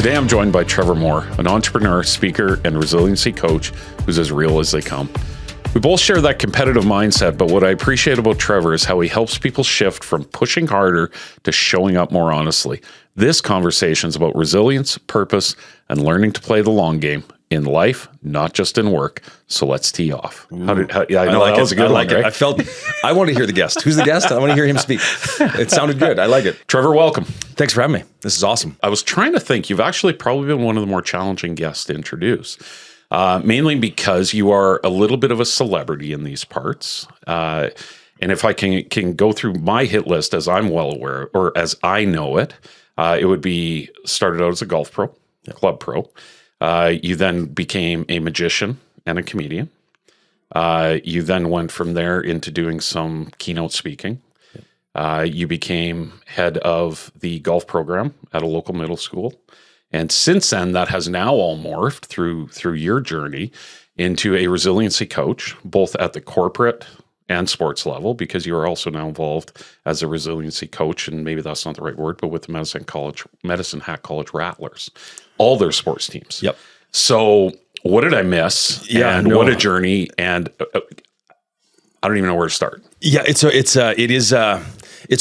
Today I'm joined by Trevor Moore, an entrepreneur, speaker, and resiliency coach who's as real as they come. We both share that competitive mindset, but what I appreciate about Trevor is how he helps people shift from pushing harder to showing up more honestly. This conversation is about resilience, purpose, and learning to play the long game in life, not just in work. So let's tee off. I like it. I like it. Right? I want to hear the guest. Who's the guest? I want to hear him speak. It sounded good. I like it. Trevor, welcome. Thanks for having me. This is awesome. I was trying to think, you've actually probably been one of the more challenging guests to introduce, mainly because you are a little bit of a celebrity in these parts. And if I can go through my hit list as I'm well aware, or as I know it, it would be started out as a golf pro, club pro. You then became a magician and a comedian. You then went from there into doing some keynote speaking. You became head of the golf program at a local middle school. And since then, that has now all morphed through your journey into a resiliency coach, both at the corporate and sports level, because you are also now involved as a resiliency coach, and maybe that's not the right word, but with the Medicine Hat College Rattlers, all their sports teams. Yep. So what did I miss? What a journey. And I don't even know where to start. Yeah, it's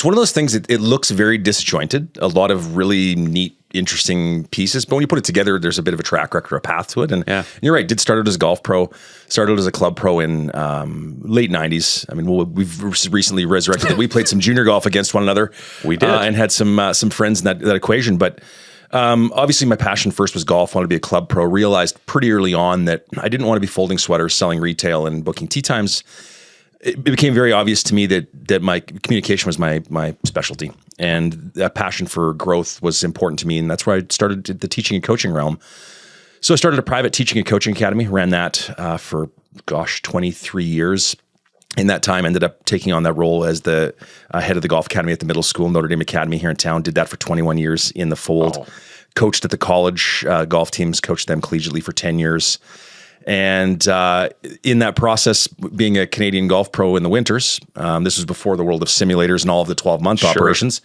one of those things. It looks very disjointed. A lot of really neat, interesting pieces, but when you put it together, there's a bit of a track record, a path to it. And you're right. Did start out as a golf pro, started as a club pro in late '90s. I mean, we've recently resurrected that. We played some junior golf against one another. We did, and had some friends in that equation, but. Obviously, my passion first was golf. Wanted to be a club pro. Realized pretty early on that I didn't want to be folding sweaters, selling retail, and booking tee times. It became very obvious to me that my communication was my specialty, and that passion for growth was important to me, and that's where I started the teaching and coaching realm. So I started a private teaching and coaching academy. Ran that for 23 years. In that time, ended up taking on that role as the head of the golf academy at the middle school, Notre Dame Academy here in town. Did that for 21 years in the fold. Oh. Coached at the college golf teams, coached them collegiately for 10 years. And in that process, being a Canadian golf pro in the winters, this was before the world of simulators and all of the 12-month operations,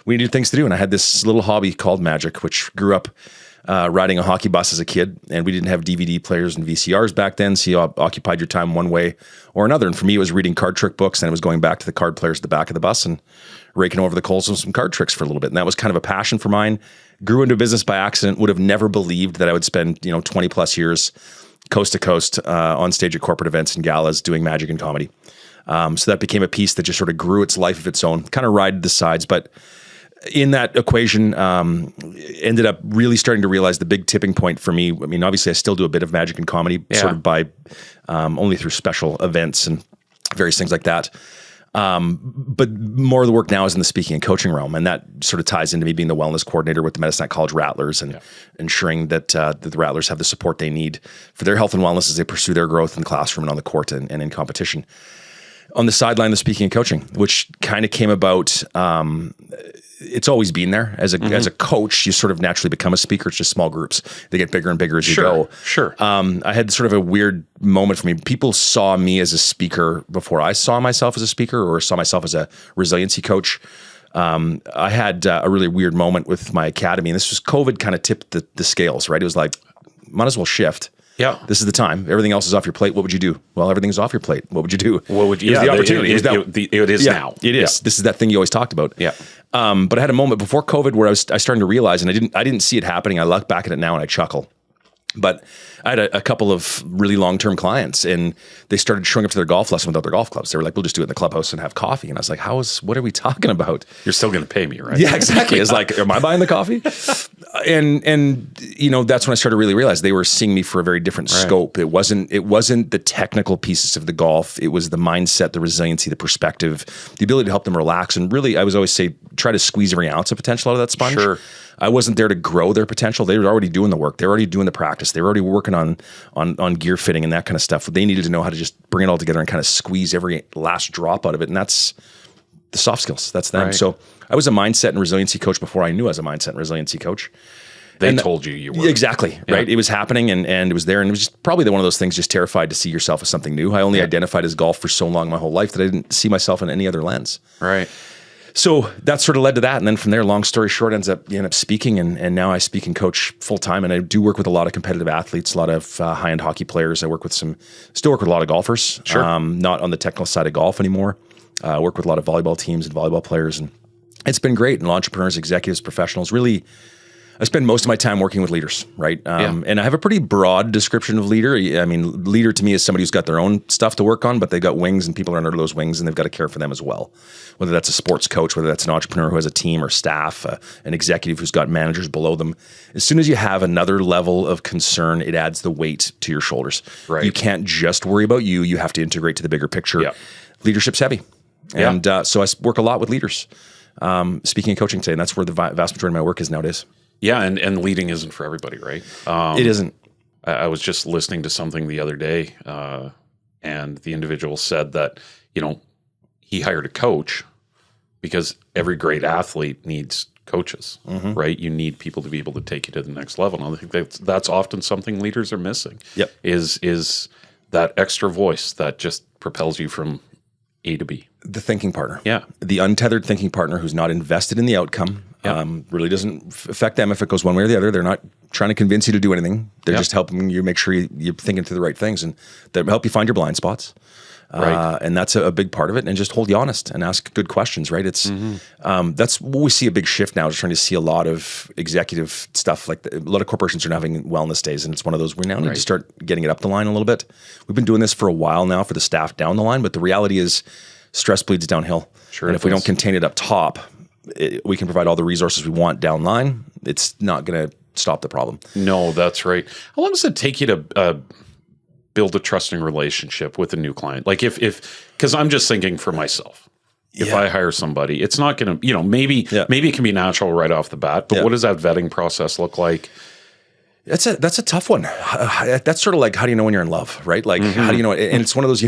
we needed things to do. And I had this little hobby called magic, which grew up riding a hockey bus as a kid, and we didn't have DVD players and VCRs back then, so you occupied your time one way or another. And for me, it was reading card trick books, and it was going back to the card players at the back of the bus and raking over the coals with some card tricks for a little bit. And that was kind of a passion for mine. Grew into business by accident. Would have never believed that I would spend 20 plus years coast to coast on stage at corporate events and galas doing magic and comedy. So that became a piece that just sort of grew its life of its own, kind of rided the sides, but in that equation, ended up really starting to realize the big tipping point for me. I mean, obviously, I still do a bit of magic and comedy, sort of by only through special events and various things like that. But more of the work now is in the speaking and coaching realm, and that sort of ties into me being the wellness coordinator with the Medicine Hat College Rattlers and ensuring that the Rattlers have the support they need for their health and wellness as they pursue their growth in the classroom and on the court and in competition. On the sideline, the speaking and coaching, which kind of came about. It's always been there. As a coach, you sort of naturally become a speaker. It's just small groups. They get bigger and bigger as you go. Sure. I had sort of a weird moment for me. People saw me as a speaker before I saw myself as a speaker or saw myself as a resiliency coach. I had a really weird moment with my academy, and this was COVID kind of tipped the scales, right? It was like, might as well shift. Yeah. This is the time. Everything else is off your plate. What would you do? Well, everything's off your plate. What would you do? What would you? It was the opportunity. It is now. It is. Yeah. This is that thing you always talked about. Yeah. But I had a moment before COVID where I started to realize, and I didn't see it happening. I look back at it now and I chuckle. But I had a couple of really long-term clients, and they started showing up to their golf lesson without their golf clubs. They were like, we'll just do it in the clubhouse and have coffee. And I was like, what are we talking about? You're still going to pay me, right? Yeah, exactly. It's like, am I buying the coffee? And that's when I started to really realize they were seeing me for a very different scope. It wasn't the technical pieces of the golf. It was the mindset, the resiliency, the perspective, the ability to help them relax. And really, I was always say, try to squeeze every ounce of potential out of that sponge. Sure. I wasn't there to grow their potential. They were already doing the work. They were already doing the practice. They were already working on gear fitting and that kind of stuff. They needed to know how to just bring it all together and kind of squeeze every last drop out of it. And that's the soft skills. That's them. Right. So I was a mindset and resiliency coach before I knew I was a mindset and resiliency coach. They told you were. Exactly, right? It was happening and it was there. And it was just probably one of those things, just terrified to see yourself as something new. I only identified as golf for so long my whole life that I didn't see myself in any other lens. Right. So that sort of led to that. And then from there, long story short, you end up speaking. And now I speak and coach full time. And I do work with a lot of competitive athletes, a lot of high-end hockey players. Still work with a lot of golfers. Sure. Not on the technical side of golf anymore. Work with a lot of volleyball teams and volleyball players. And it's been great. And entrepreneurs, executives, professionals, really, I spend most of my time working with leaders, right? And I have a pretty broad description of leader. I mean, leader to me is somebody who's got their own stuff to work on, but they've got wings and people are under those wings and they've got to care for them as well. Whether that's a sports coach, whether that's an entrepreneur who has a team or staff, an executive who's got managers below them. As soon as you have another level of concern, it adds the weight to your shoulders. Right. You can't just worry about you. You have to integrate to the bigger picture. Yeah. Leadership's heavy. And so I work a lot with leaders, speaking and coaching today. And that's where the vast majority of my work is nowadays. Yeah, and leading isn't for everybody, right? It isn't. I was just listening to something the other day, and the individual said that, he hired a coach because every great athlete needs coaches, right? You need people to be able to take you to the next level. And I think that's often something leaders are missing. Yep. Is that extra voice that just propels you from A to B. The thinking partner. Yeah. The untethered thinking partner who's not invested in the outcome. Really doesn't affect them if it goes one way or the other. They're not trying to convince you to do anything. They're just helping you make sure you're thinking through the right things, and they help you find your blind spots. Right. And that's a big part of it. And just hold you honest and ask good questions, right? It's that's what we see a big shift now. Just trying to see a lot of executive stuff. Like a lot of corporations are now having wellness days, and it's one of those we now need to start getting it up the line a little bit. We've been doing this for a while now for the staff down the line, but the reality is stress bleeds downhill. Sure. And if we don't contain it up top, we can provide all the resources we want down line. It's not going to stop the problem. No, that's right. How long does it take you to build a trusting relationship with a new client? Like because I'm just thinking for myself, if I hire somebody, it's not going to, maybe it can be natural right off the bat, but what does that vetting process look like? That's a tough one. That's sort of like, how do you know when you're in love, right? Like, how do you know? And it's one of those,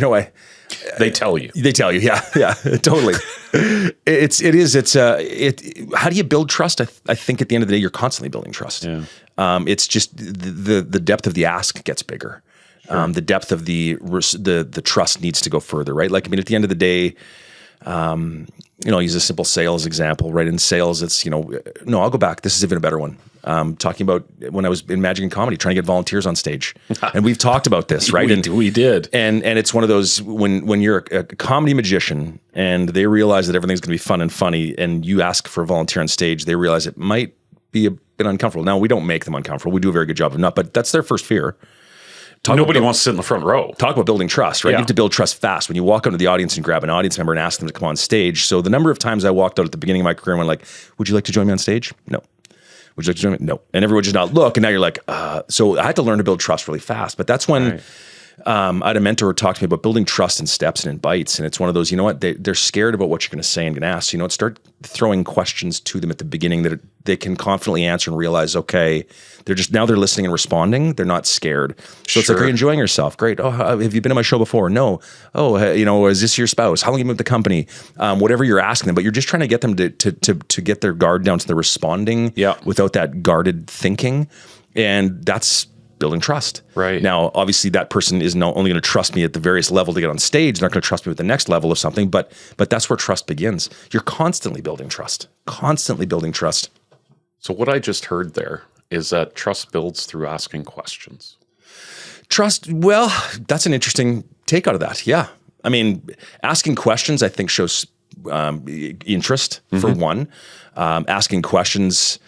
They tell you. They tell you, yeah, totally. How do you build trust? I think at the end of the day, you're constantly building trust. Yeah. It's just the depth of the ask gets bigger. Sure. The depth of the trust needs to go further, right? Like, I mean, at the end of the day, I'll use a simple sales example, right? In sales, it's, no, I'll go back. This is even a better one. Talking about when I was in Magic and Comedy, trying to get volunteers on stage. And we've talked about this, right? We did. And it's one of those, when you're a comedy magician and they realize that everything's going to be fun and funny, and you ask for a volunteer on stage, they realize it might be a bit uncomfortable. Now, we don't make them uncomfortable. We do a very good job of not, but that's their first fear. Nobody wants to sit in the front row. Talk about building trust, right? Yeah. You have to build trust fast. When you walk out into the audience and grab an audience member and ask them to come on stage. So the number of times I walked out at the beginning of my career and went like, would you like to join me on stage? No. Would you like to join me? No. And everyone would just not look. And now you're like, so I had to learn to build trust really fast. But that's when I had a mentor talk to me about building trust in steps and in bites. And it's one of those, they're scared about what you're going to say and going to ask. So, start throwing questions to them at the beginning that they can confidently answer and realize, okay, they're listening and responding. They're not scared. So it's like, are you enjoying yourself? Great. Oh, have you been on my show before? No. Oh, is this your spouse? How long have you been with the company? Whatever you're asking them, but you're just trying to get them to get their guard down, so they're responding without that guarded thinking. And that's building trust. Right. Now, obviously, that person is not only going to trust me at the various level to get on stage, they're not going to trust me with the next level of something, but that's where trust begins. You're constantly building trust. So what I just heard there is that trust builds through asking questions. Trust, well, that's an interesting take out of that. Yeah. I mean, asking questions, I think, shows interest, for one. Asking questions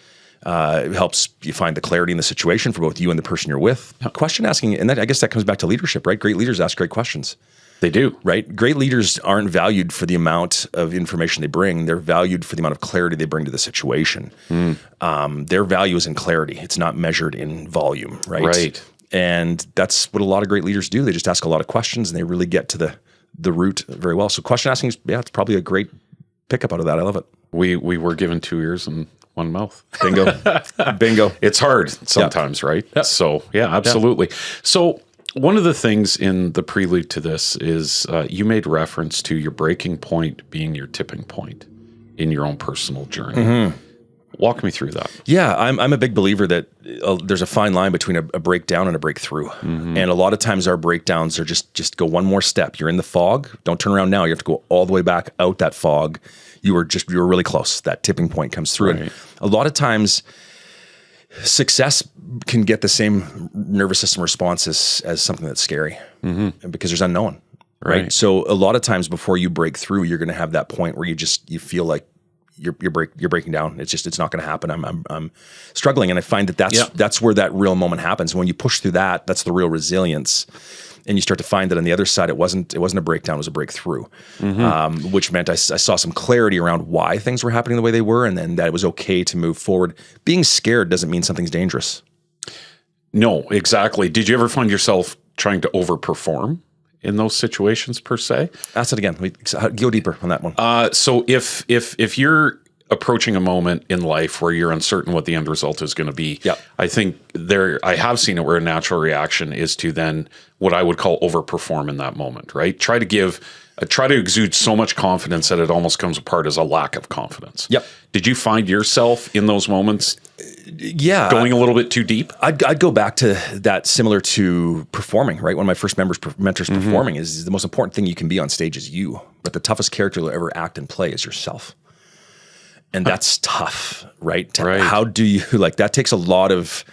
helps you find the clarity in the situation for both you and the person you're with. Question asking, and I guess that comes back to leadership, right? Great leaders ask great questions. They do. Right? Great leaders aren't valued for the amount of information they bring. They're valued for the amount of clarity they bring to the situation. Their value is in clarity. It's not measured in volume, right? Right. And that's what a lot of great leaders do. They just ask a lot of questions and they really get to the root very well. So question asking is, it's probably a great pickup out of that. I love it. We were given 2 ears and one mouth. Bingo. It's hard sometimes, right? Yeah. So, absolutely. Yeah. So one of the things in the prelude to this is you made reference to your breaking point being your tipping point in your own personal journey. Walk me through that. Yeah, I'm a big believer that there's a fine line between a breakdown and a breakthrough. And a lot of times our breakdowns are just go one more step. You're in the fog. Don't turn around now. You have to go all the way back out that fog. you were really close. That tipping point comes through. Right. And a lot of times success can get the same nervous system response as something that's scary because there's unknown. Right. So a lot of times before you break through, you're going to have that point where you feel like you're breaking down. It's not going to happen. I'm struggling. And I find that's where that real moment happens. When you push through that, that's the real resilience. And you start to find that on the other side, it wasn't a breakdown, it was a breakthrough, which meant I saw some clarity around why things were happening the way they were. And then that it was okay to move forward. Being scared doesn't mean something's dangerous. No, exactly. Did you ever find yourself trying to overperform in those situations per se? Ask it again. Go deeper on that one. So if you're approaching a moment in life where you're uncertain what the end result is going to be, I think I have seen it where a natural reaction is to then what I would call overperform in that moment, right? Try to exude so much confidence that it almost comes apart as a lack of confidence. Yep. Did you find yourself in those moments going a little bit too deep? I'd go back to that, similar to performing, right? One of my first mentors performing is the most important thing you can be on stage is you, but the toughest character you'll ever act and play is yourself. And that's tough, right? How do you, that takes a lot of,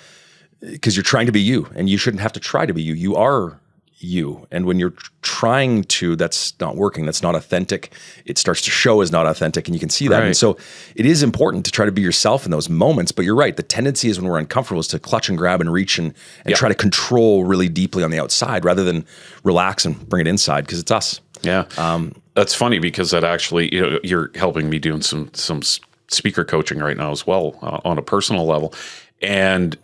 because you're trying to be you, and you shouldn't have to try to be you. You are you. And when you're trying to, that's not working. That's not authentic. It starts to show as not authentic, and you can see that. Right. And so it is important to try to be yourself in those moments. But you're right. The tendency is when we're uncomfortable is to clutch and grab and reach and try to control really deeply on the outside rather than relax and bring it inside, because it's us. Yeah. That's funny, because that actually, you're helping me doing some speaker coaching right now as well, on a personal level. And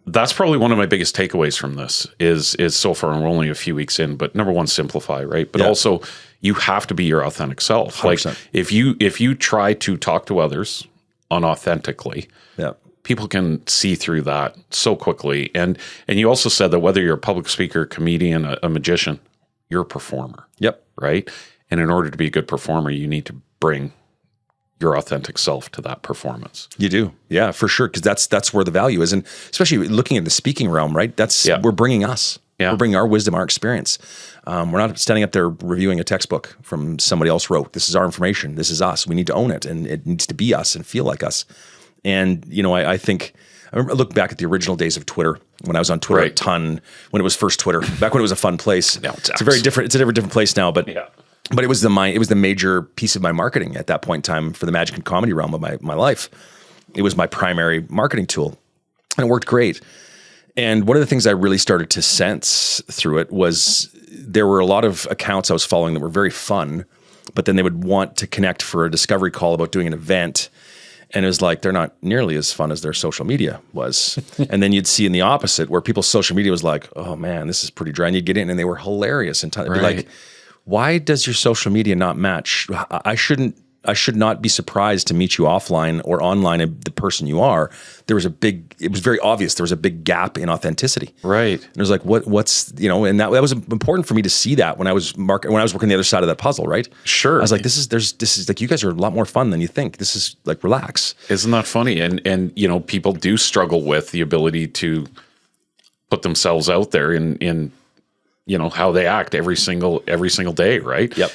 that's probably one of my biggest takeaways from this is so far, and we're only a few weeks in, but number one, simplify, right? But also you have to be your authentic self. 100%. Like if you try to talk to others unauthentically, people can see through that so quickly. And you also said that whether you're a public speaker, comedian, a magician, you're a performer. Yep. Right. And in order to be a good performer, you need to bring your authentic self to that performance. You do. Yeah, for sure. Because that's where the value is. And especially looking at the speaking realm, right? We're bringing us. Yeah. We're bringing our wisdom, our experience. We're not standing up there reviewing a textbook from somebody else wrote. This is our information. This is us. We need to own it, and it needs to be us and feel like us. And, I think, I remember, I look back at the original days of Twitter, when I was on Twitter a ton, when it was first Twitter, back when it was a fun place. Now it's a very different place now, but But it was the major piece of my marketing at that point in time for the magic and comedy realm of my life. It was my primary marketing tool, and it worked great. And one of the things I really started to sense through it was there were a lot of accounts I was following that were very fun, but then they would want to connect for a discovery call about doing an event. And it was like, they're not nearly as fun as their social media was. And then you'd see in the opposite, where people's social media was like, oh man, this is pretty dry. And you'd get in and they were hilarious. And it'd be like, why does your social media not match? I should not be surprised to meet you offline or online, the person you are. It was very obvious there was a big gap in authenticity. Right. And it was like, what's, and that was important for me to see that when I was working the other side of that puzzle, right? Sure. I was like, this is like, you guys are a lot more fun than you think. This is like, relax. Isn't that funny? And people do struggle with the ability to put themselves out there in how they act every single day, right? Yep.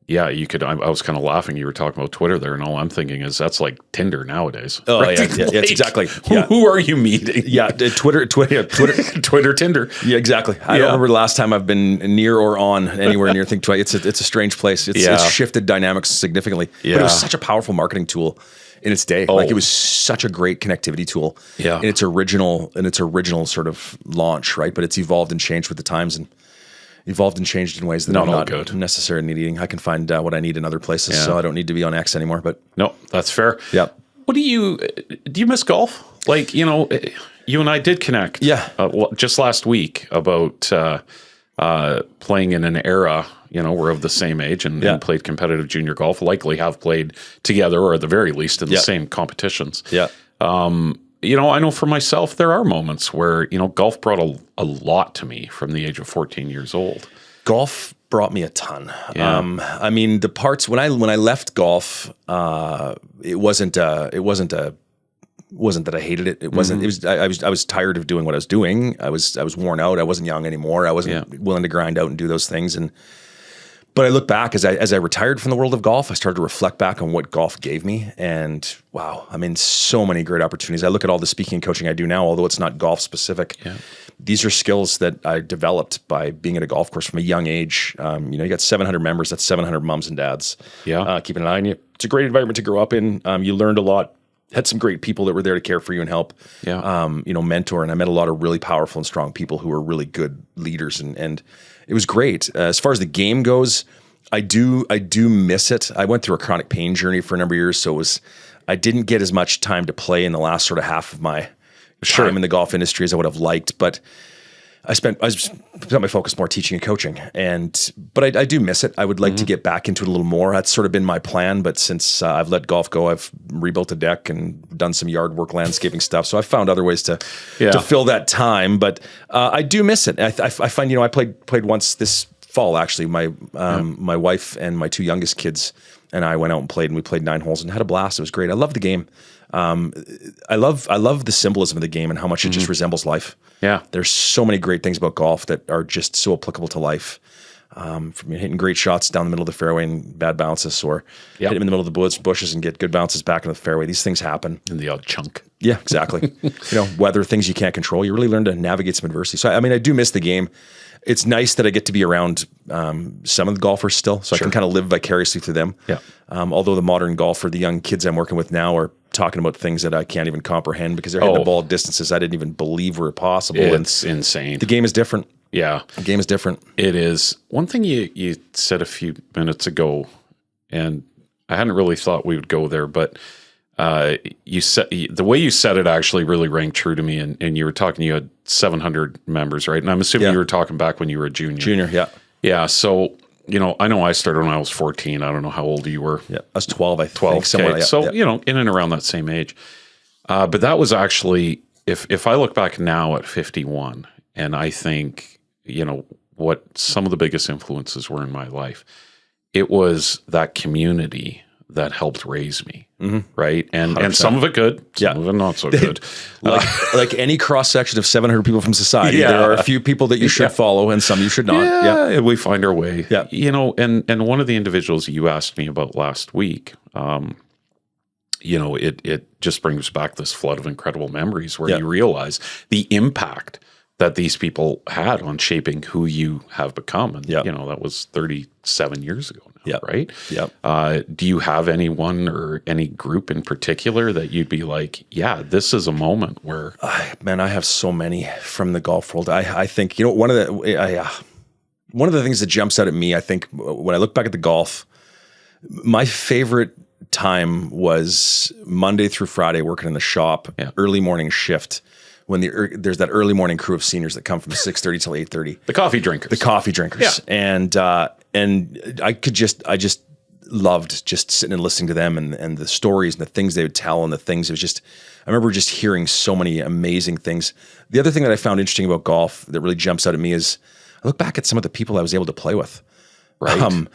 Yeah, you could. I was kind of laughing. You were talking about Twitter there, and all I'm thinking is that's like Tinder nowadays. Oh, right? yeah, it's exactly. Yeah. Who are you meeting? Yeah, Twitter, Tinder. Yeah, exactly. I don't remember the last time I've been near or on anywhere near Think Twice. It's a strange place. It's shifted dynamics significantly. Yeah. But it was such a powerful marketing tool in its day. Like, it was such a great connectivity tool. Yeah. In its original sort of launch, right? But it's evolved and changed with the times, and evolved and changed in ways that I'm not necessarily needing. I can find what I need in other places, so I don't need to be on X anymore. But no, that's fair. Yeah. What do you miss golf? Like, you and I did connect. Yeah. Just last week about playing in an era, we're of the same age and played competitive junior golf. Likely have played together, or at the very least in the same competitions. Yeah. I know for myself, there are moments where, golf brought a lot to me from the age of 14 years old. Golf brought me a ton. Yeah. The parts when I left golf, it wasn't that I hated it. It wasn't. It was. I was tired of doing what I was doing. I was worn out. I wasn't young anymore. I wasn't willing to grind out and do those things. But I look back as I retired from the world of golf, I started to reflect back on what golf gave me. And wow, I mean, so many great opportunities. I look at all the speaking and coaching I do now, although it's not golf specific. Yeah. These are skills that I developed by being at a golf course from a young age. You got 700 members, that's 700 moms and dads. Yeah. Keeping an eye on you. It's a great environment to grow up in. You learned a lot. Had some great people that were there to care for you and help, mentor. And I met a lot of really powerful and strong people who were really good leaders. And it was great. As far as the game goes, I do miss it. I went through a chronic pain journey for a number of years. So I didn't get as much time to play in the last sort of half of my time in the golf industry as I would have liked. But I spent my focus more teaching and coaching, but I do miss it. I would like to get back into it a little more. That's sort of been my plan. But since I've let golf go, I've rebuilt a deck and done some yard work, landscaping stuff. So I've found other ways to fill that time. But I do miss it. I find I played once this fall actually. My wife and my two youngest kids and I went out and played, and we played 9 holes and had a blast. It was great. I love the game. I love the symbolism of the game and how much it just resembles life. Yeah, there's so many great things about golf that are just so applicable to life. From hitting great shots down the middle of the fairway and bad bounces, or hit them in the middle of the bushes and get good bounces back into the fairway. These things happen. In the odd chunk. Yeah, exactly. Weather, things you can't control. You really learn to navigate some adversity. So I do miss the game. It's nice that I get to be around some of the golfers still, so I can kind of live vicariously through them. Yeah. Although the modern golfer, the young kids I'm working with now, are talking about things that I can't even comprehend because they're hitting the ball at distances I didn't even believe were possible. It's insane. The game is different. Yeah. The game is different. It is. One thing you said a few minutes ago, and I hadn't really thought we would go there, but you said the way you said it actually really rang true to me. And you were talking, you had 700 members, right? And I'm assuming you were talking back when you were a junior. Junior, yeah. Yeah. So, I know I started when I was 14. I don't know how old you were. Yeah, I was 12, I think. 12, okay. So, in and around that same age. But that was actually, if I look back now at 51, and I think, what some of the biggest influences were in my life, it was that community that helped raise me, right? And some of it good, some of it not so good. like any cross-section of 700 people from society, there are a few people that you should follow and some you should not. Yeah, we find our way. Yeah. And one of the individuals you asked me about last week, it just brings back this flood of incredible memories where you realize the impact that these people had on shaping who you have become. And, that was 37 years ago now, right? Yeah. Do you have anyone or any group in particular that you'd be like, this is a moment where... man, I have so many from the golf world. I think, one of the things that jumps out at me, I think, when I look back at the golf, my favorite time was Monday through Friday working in the shop, early morning shift, when there's that early morning crew of seniors that come from 6:30 till 8:30. The coffee drinkers. Yeah. And I just loved just sitting and listening to them and the stories and the things they would tell and the things. It was just, I remember just hearing so many amazing things. The other thing that I found interesting about golf that really jumps out at me is I look back at some of the people I was able to play with. Right.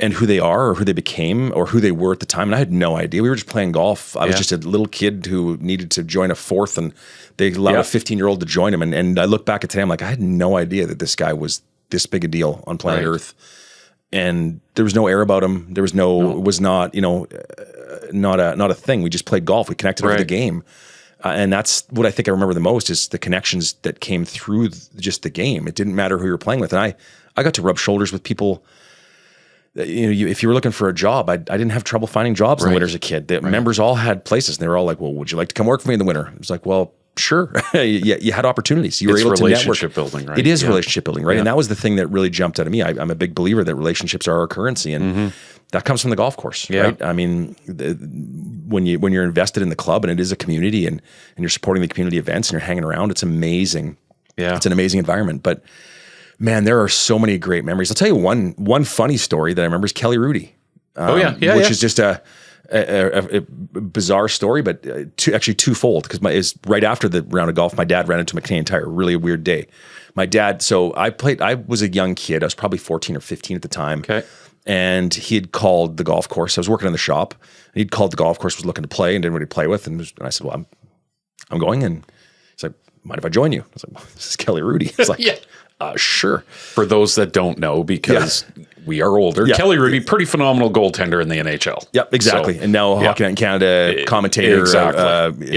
And who they are or who they became or who they were at the time. And I had no idea. We were just playing golf. I was just a little kid who needed to join a fourth, and they allowed a 15-year-old to join him. And I look back at today, I'm like, I had no idea that this guy was this big a deal on planet Earth. And there was no air about him. There was it was not, not a thing. We just played golf. We connected over the game. And that's what I think I remember the most is the connections that came through just the game. It didn't matter who you were playing with. And I got to rub shoulders with people. If you were looking for a job, I didn't have trouble finding jobs in the winter as a kid. The members all had places, and they were all like, well, would you like to come work for me in the winter? It was like, well, sure. You had opportunities. You were able to network. Relationship building, right? It is relationship building, right? Yeah. And that was the thing that really jumped out at me. I'm a big believer that relationships are our currency, and that comes from the golf course, right? I mean, when you're invested in the club, and it is a community, and you're supporting the community events, and you're hanging around, it's amazing. Yeah, it's an amazing environment, but. Man, there are so many great memories. I'll tell you one funny story that I remember is Kelly Rudy. Which is just a bizarre story, but actually twofold, because is right after the round of golf, my dad ran into a Canadian Tire. Really a weird day. My dad, so I was a young kid. I was probably 14 or 15 at the time. Okay. And he had called the golf course. I was working in the shop. And he'd called the golf course, was looking to play and didn't really play with. And I said, well, I'm going. And he's like, mind if I join you? I was like, well, this is Kelly Rudy. It's like, sure. For those that don't know, because we are older. Yeah. Kelly Hrudey, pretty phenomenal goaltender in the NHL. Yep, exactly. So, and now Hockey Night in Canada commentator. Exactly.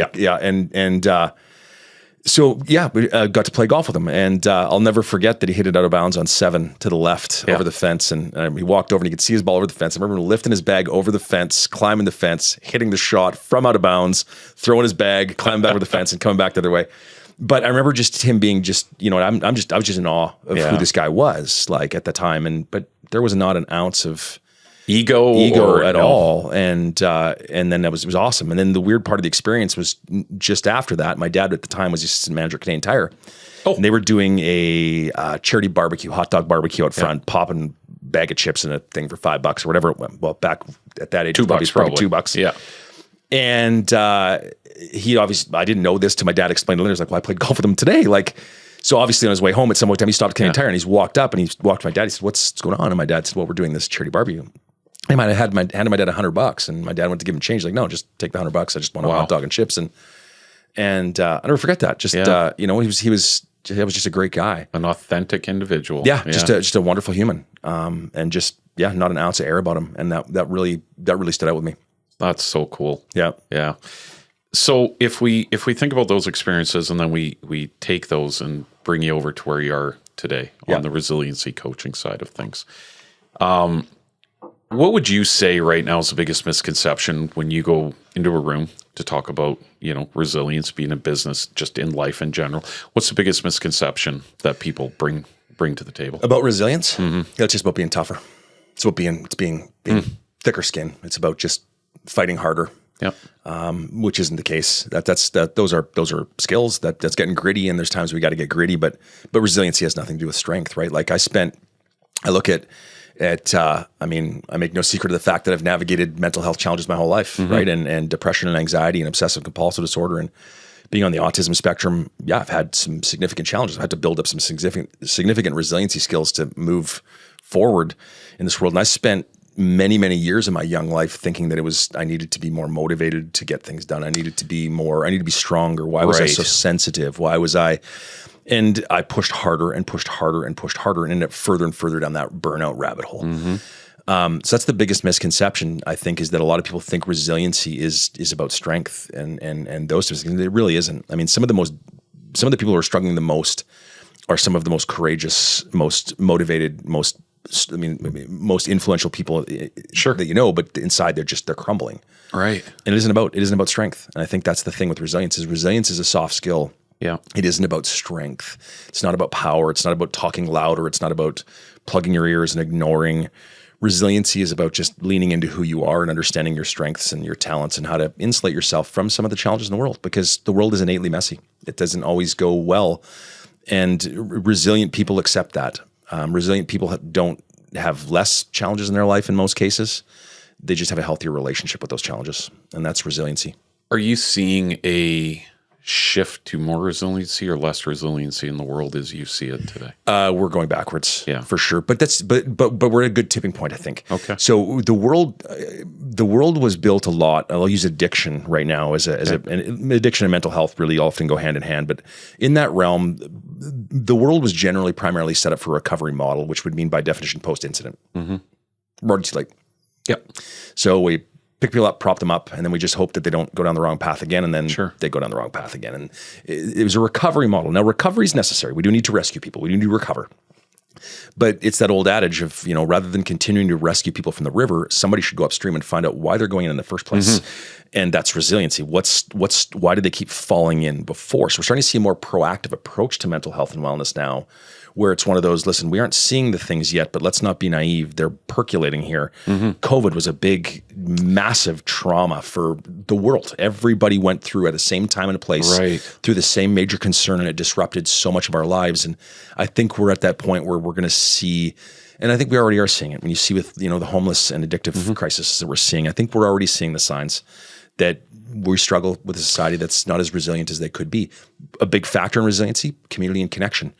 We got to play golf with him, and I'll never forget that he hit it out of bounds on 7 to the left over the fence, and he walked over and he could see his ball over the fence. I remember him lifting his bag over the fence, climbing the fence, hitting the shot from out of bounds, throwing his bag, climbing back over the fence, and coming back the other way. But I remember just him being just, I was just in awe of who this guy was, like, at the time, but there was not an ounce of ego at all, and then it was awesome. And then the weird part of the experience was just after that, my dad at the time was the assistant manager at Canadian Tire. And they were doing a charity barbecue, hot dog barbecue out front, popping bag of chips in a thing for $5 or whatever it went. Well, back at that age, $2 probably $2. Yeah. And he obviously, I didn't know this till my dad explained it later. He was like, well, I played golf with him today. Like, so obviously on his way home at some time, he stopped at Canadian Tire and he's walked up and he walked to my dad. He said, what's going on? And my dad said, well, we're doing this charity barbecue. I might have handed my dad $100, and my dad went to give him change. Like, no, just take the $100. I just want a hot dog and chips. And I'll never forget that. Just he was just a great guy, an authentic individual. Yeah, just a wonderful human. And just not an ounce of air about him. And that really stood out with me. That's so cool. Yeah, yeah. So if we think about those experiences and then we take those and bring you over to where you are today on the resiliency coaching side of things. What would you say right now is the biggest misconception when you go into a room to talk about, resilience, being in business, just in life in general? What's the biggest misconception that people bring to the table? About resilience? Mm-hmm. It's just about being tougher. It's about being thicker skin. It's about just fighting harder. Yep. Which isn't the case. Those are skills. That's getting gritty, and there's times we got to get gritty, but resiliency has nothing to do with strength, right? Like I look at I make no secret of the fact that I've navigated mental health challenges my whole life, right? And depression and anxiety and obsessive compulsive disorder and being on the autism spectrum. Yeah, I've had some significant challenges. I've had to build up some significant resiliency skills to move forward in this world. And I spent many, many years of my young life thinking that I needed to be more motivated to get things done. I needed to be stronger. Why was I so sensitive? Why was I... And I pushed harder and pushed harder and pushed harder and ended up further and further down that burnout rabbit hole. Mm-hmm. So that's the biggest misconception, I think, is that a lot of people think resiliency is about strength and those things. It really isn't. I mean, some of the people who are struggling the most are some of the most courageous, most motivated, most influential people that but inside they're crumbling. Right. And it isn't about strength. And I think that's the thing with resilience is a soft skill. Yeah. It isn't about strength. It's not about power. It's not about talking louder. It's not about plugging your ears and ignoring. Resiliency is about just leaning into who you are and understanding your strengths and your talents and how to insulate yourself from some of the challenges in the world, because the world is innately messy. It doesn't always go well. And resilient people accept that. Resilient people don't have less challenges in their life in most cases. They just have a healthier relationship with those challenges. And that's resiliency. Are you seeing a shift to more resiliency or less resiliency in the world as you see it today? We're going backwards, for sure. But we're at a good tipping point, I think. Okay. So the world was built a lot. I'll use addiction right now and addiction and mental health really often go hand in hand. But in that realm, the world was generally primarily set up for a recovery model, which would mean by definition post-incident. Mm-hmm. Emergency, yep. So we pick people up, prop them up, and then we just hope that they don't go down the wrong path again, and then they go down the wrong path again. And it was a recovery model. Now, recovery is necessary. We do need to rescue people. We do need to recover. But it's that old adage of, rather than continuing to rescue people from the river, somebody should go upstream and find out why they're going in the first place. Mm-hmm. And that's resiliency. Why do they keep falling in before? So we're starting to see a more proactive approach to mental health and wellness now, where it's one of those, listen, we aren't seeing the things yet, but let's not be naive. They're percolating here. Mm-hmm. COVID was a big, massive trauma for the world. Everybody went through at the same time and place through the same major concern, and it disrupted so much of our lives. And I think we're at that point where we're going to see, and I think we already are seeing it. When you see with, the homeless and addictive crisis that we're seeing, I think we're already seeing the signs that we struggle with a society that's not as resilient as they could be. A big factor in resiliency, community and connection.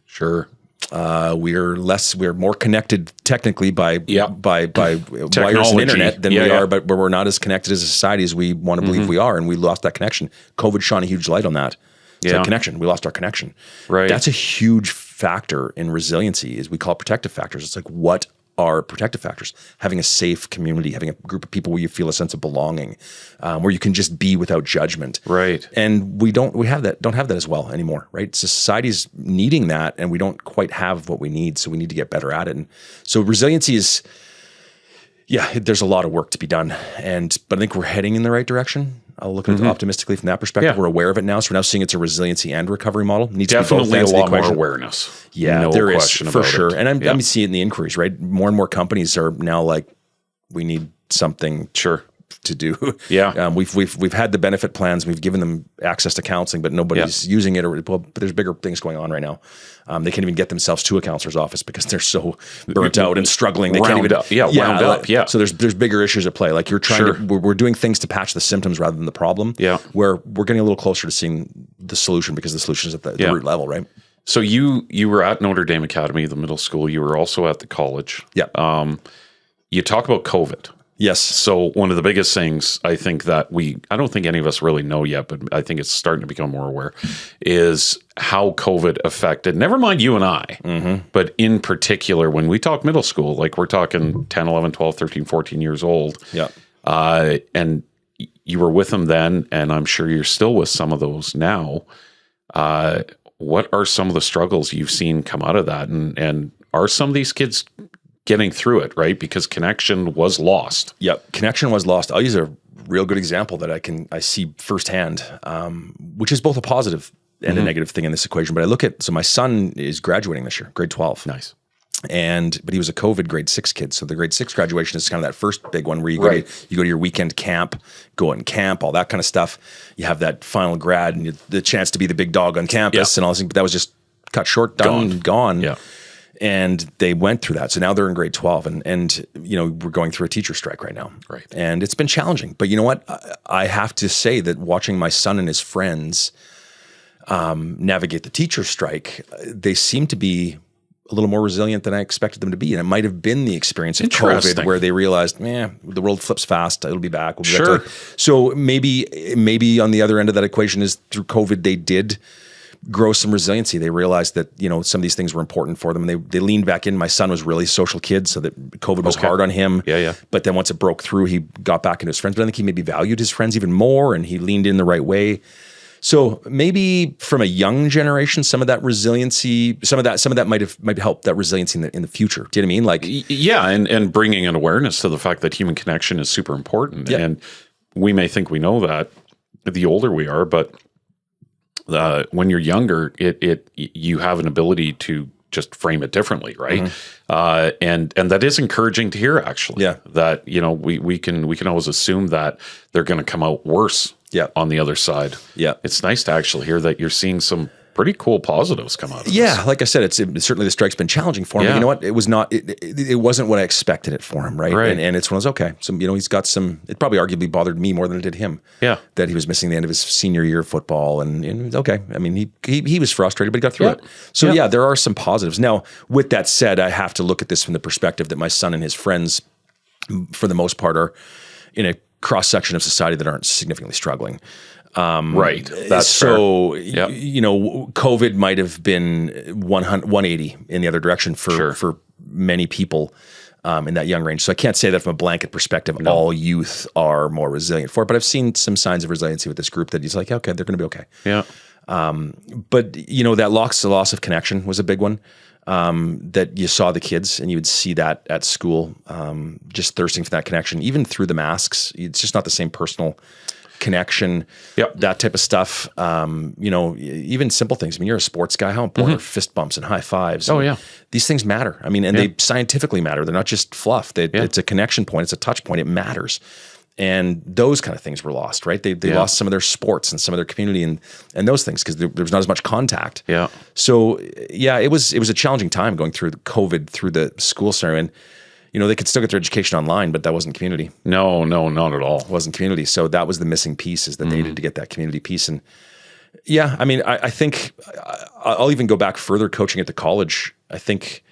Sure. We're more connected technically by wires and internet than we are, but we're not as connected as a society as we want to believe we are. And we lost that connection. COVID shone a huge light on that. It's like connection. We lost our connection. Right. That's a huge factor in resiliency, is we call it protective factors. It's like, what are protective factors. Having a safe community, having a group of people where you feel a sense of belonging, where you can just be without judgment. Right. And we don't have that as well anymore, right? Society's needing that, and we don't quite have what we need, so we need to get better at it. And so resiliency is, there's a lot of work to be done, but I think we're heading in the right direction. I'll look at it optimistically from that perspective. Yeah. We're aware of it now, so we're now seeing it's a resiliency and recovery model. Needs definitely to be both a lot more equation. Awareness. Yeah, no there question is for about sure. it. And I'm seeing it in the inquiries, right? More and more companies are now like, we need something to do. Yeah. We've had the benefit plans. We've given them access to counseling, but nobody's using it. But there's bigger things going on right now. They can't even get themselves to a counselor's office because they're so burnt out and struggling. They can't even wound up. Yeah. So there's bigger issues at play. Like you're trying to, we're doing things to patch the symptoms rather than the problem. Yeah. Where we're getting a little closer to seeing the solution because the solution is at the root level, right? So you were at Notre Dame Academy, the middle school. You were also at the college. Yeah. You talk about COVID. Yes. So one of the biggest things I think that I don't think any of us really know yet, but I think it's starting to become more aware, is how COVID affected, never mind you and I, but in particular, when we talk middle school, like we're talking 10, 11, 12, 13, 14 years old. Yeah. And you were with them then, and I'm sure you're still with some of those now. What are some of the struggles you've seen come out of that? And are some of these kids getting through it, right? Because connection was lost. Yep, connection was lost. I'll use a real good example that I see firsthand, which is both a positive and a negative thing in this equation. But I look at, so my son is graduating this year, grade 12. Nice. But he was a COVID grade 6 kid. So the grade 6 graduation is kind of that first big one where you go to your weekend camp, go and camp, all that kind of stuff. You have that final grad and the chance to be the big dog on campus and all this thing. But that was just cut short, gone. Yeah. And they went through that. So now they're in grade 12 and we're going through a teacher strike right now. Right. And it's been challenging. But you know what? I have to say that watching my son and his friends navigate the teacher strike, they seem to be a little more resilient than I expected them to be. And it might have been the experience of COVID where they realized, the world flips fast. It'll be back. We'll be back to so maybe on the other end of that equation is through COVID, they did grow some resiliency. They realized that, some of these things were important for them. And they leaned back in. My son was really a social kid, so that COVID was hard on him. Yeah. But then once it broke through, he got back into his friends. But I think he maybe valued his friends even more and he leaned in the right way. So maybe from a young generation, some of that resiliency, some of that might help that resiliency in the future. Do you know what I mean? Like, yeah, and bringing an awareness to the fact that human connection is super important. Yeah. And we may think we know that the older we are, but when you're younger, you have an ability to just frame it differently, right? And that is encouraging to hear, actually. Yeah. That we can always assume that they're going to come out worse. Yeah. On the other side. Yeah. It's nice to actually hear that you're seeing some pretty cool positives come out of this. Like I said, it's certainly the strike's been challenging for him. But you know what? It was not. It wasn't what I expected it for him, right? And it's one of those, okay. So he's got some. It probably arguably bothered me more than it did him. Yeah, that he was missing the end of his senior year of football, and okay. I mean, he was frustrated, but he got through it. So there are some positives. Now, with that said, I have to look at this from the perspective that my son and his friends, for the most part, are in a cross section of society that aren't significantly struggling. Right. That's so, COVID might have been 180 in the other direction for many people in that young range. So I can't say that from a blanket perspective, all youth are more resilient for it, but I've seen some signs of resiliency with this group that he's like, okay, they're going to be okay. Yeah. But that loss of connection was a big one. That you saw the kids and you would see that at school, just thirsting for that connection, even through the masks. It's just not the same personal connection, that type of stuff. Even simple things. I mean, you're a sports guy. How important are fist bumps and high fives? These things matter. I mean, and they scientifically matter. They're not just fluff. It's a connection point. It's a touch point. It matters. And those kind of things were lost, right? They lost some of their sports and some of their community and those things because there was not as much contact. Yeah. So it was a challenging time going through the COVID through the school scenario. And they could still get their education online, but that wasn't community. No, not at all. It wasn't community. So that was the missing piece, is that they needed to get that community piece. And I mean, I think I'll even go back further coaching at the college. I think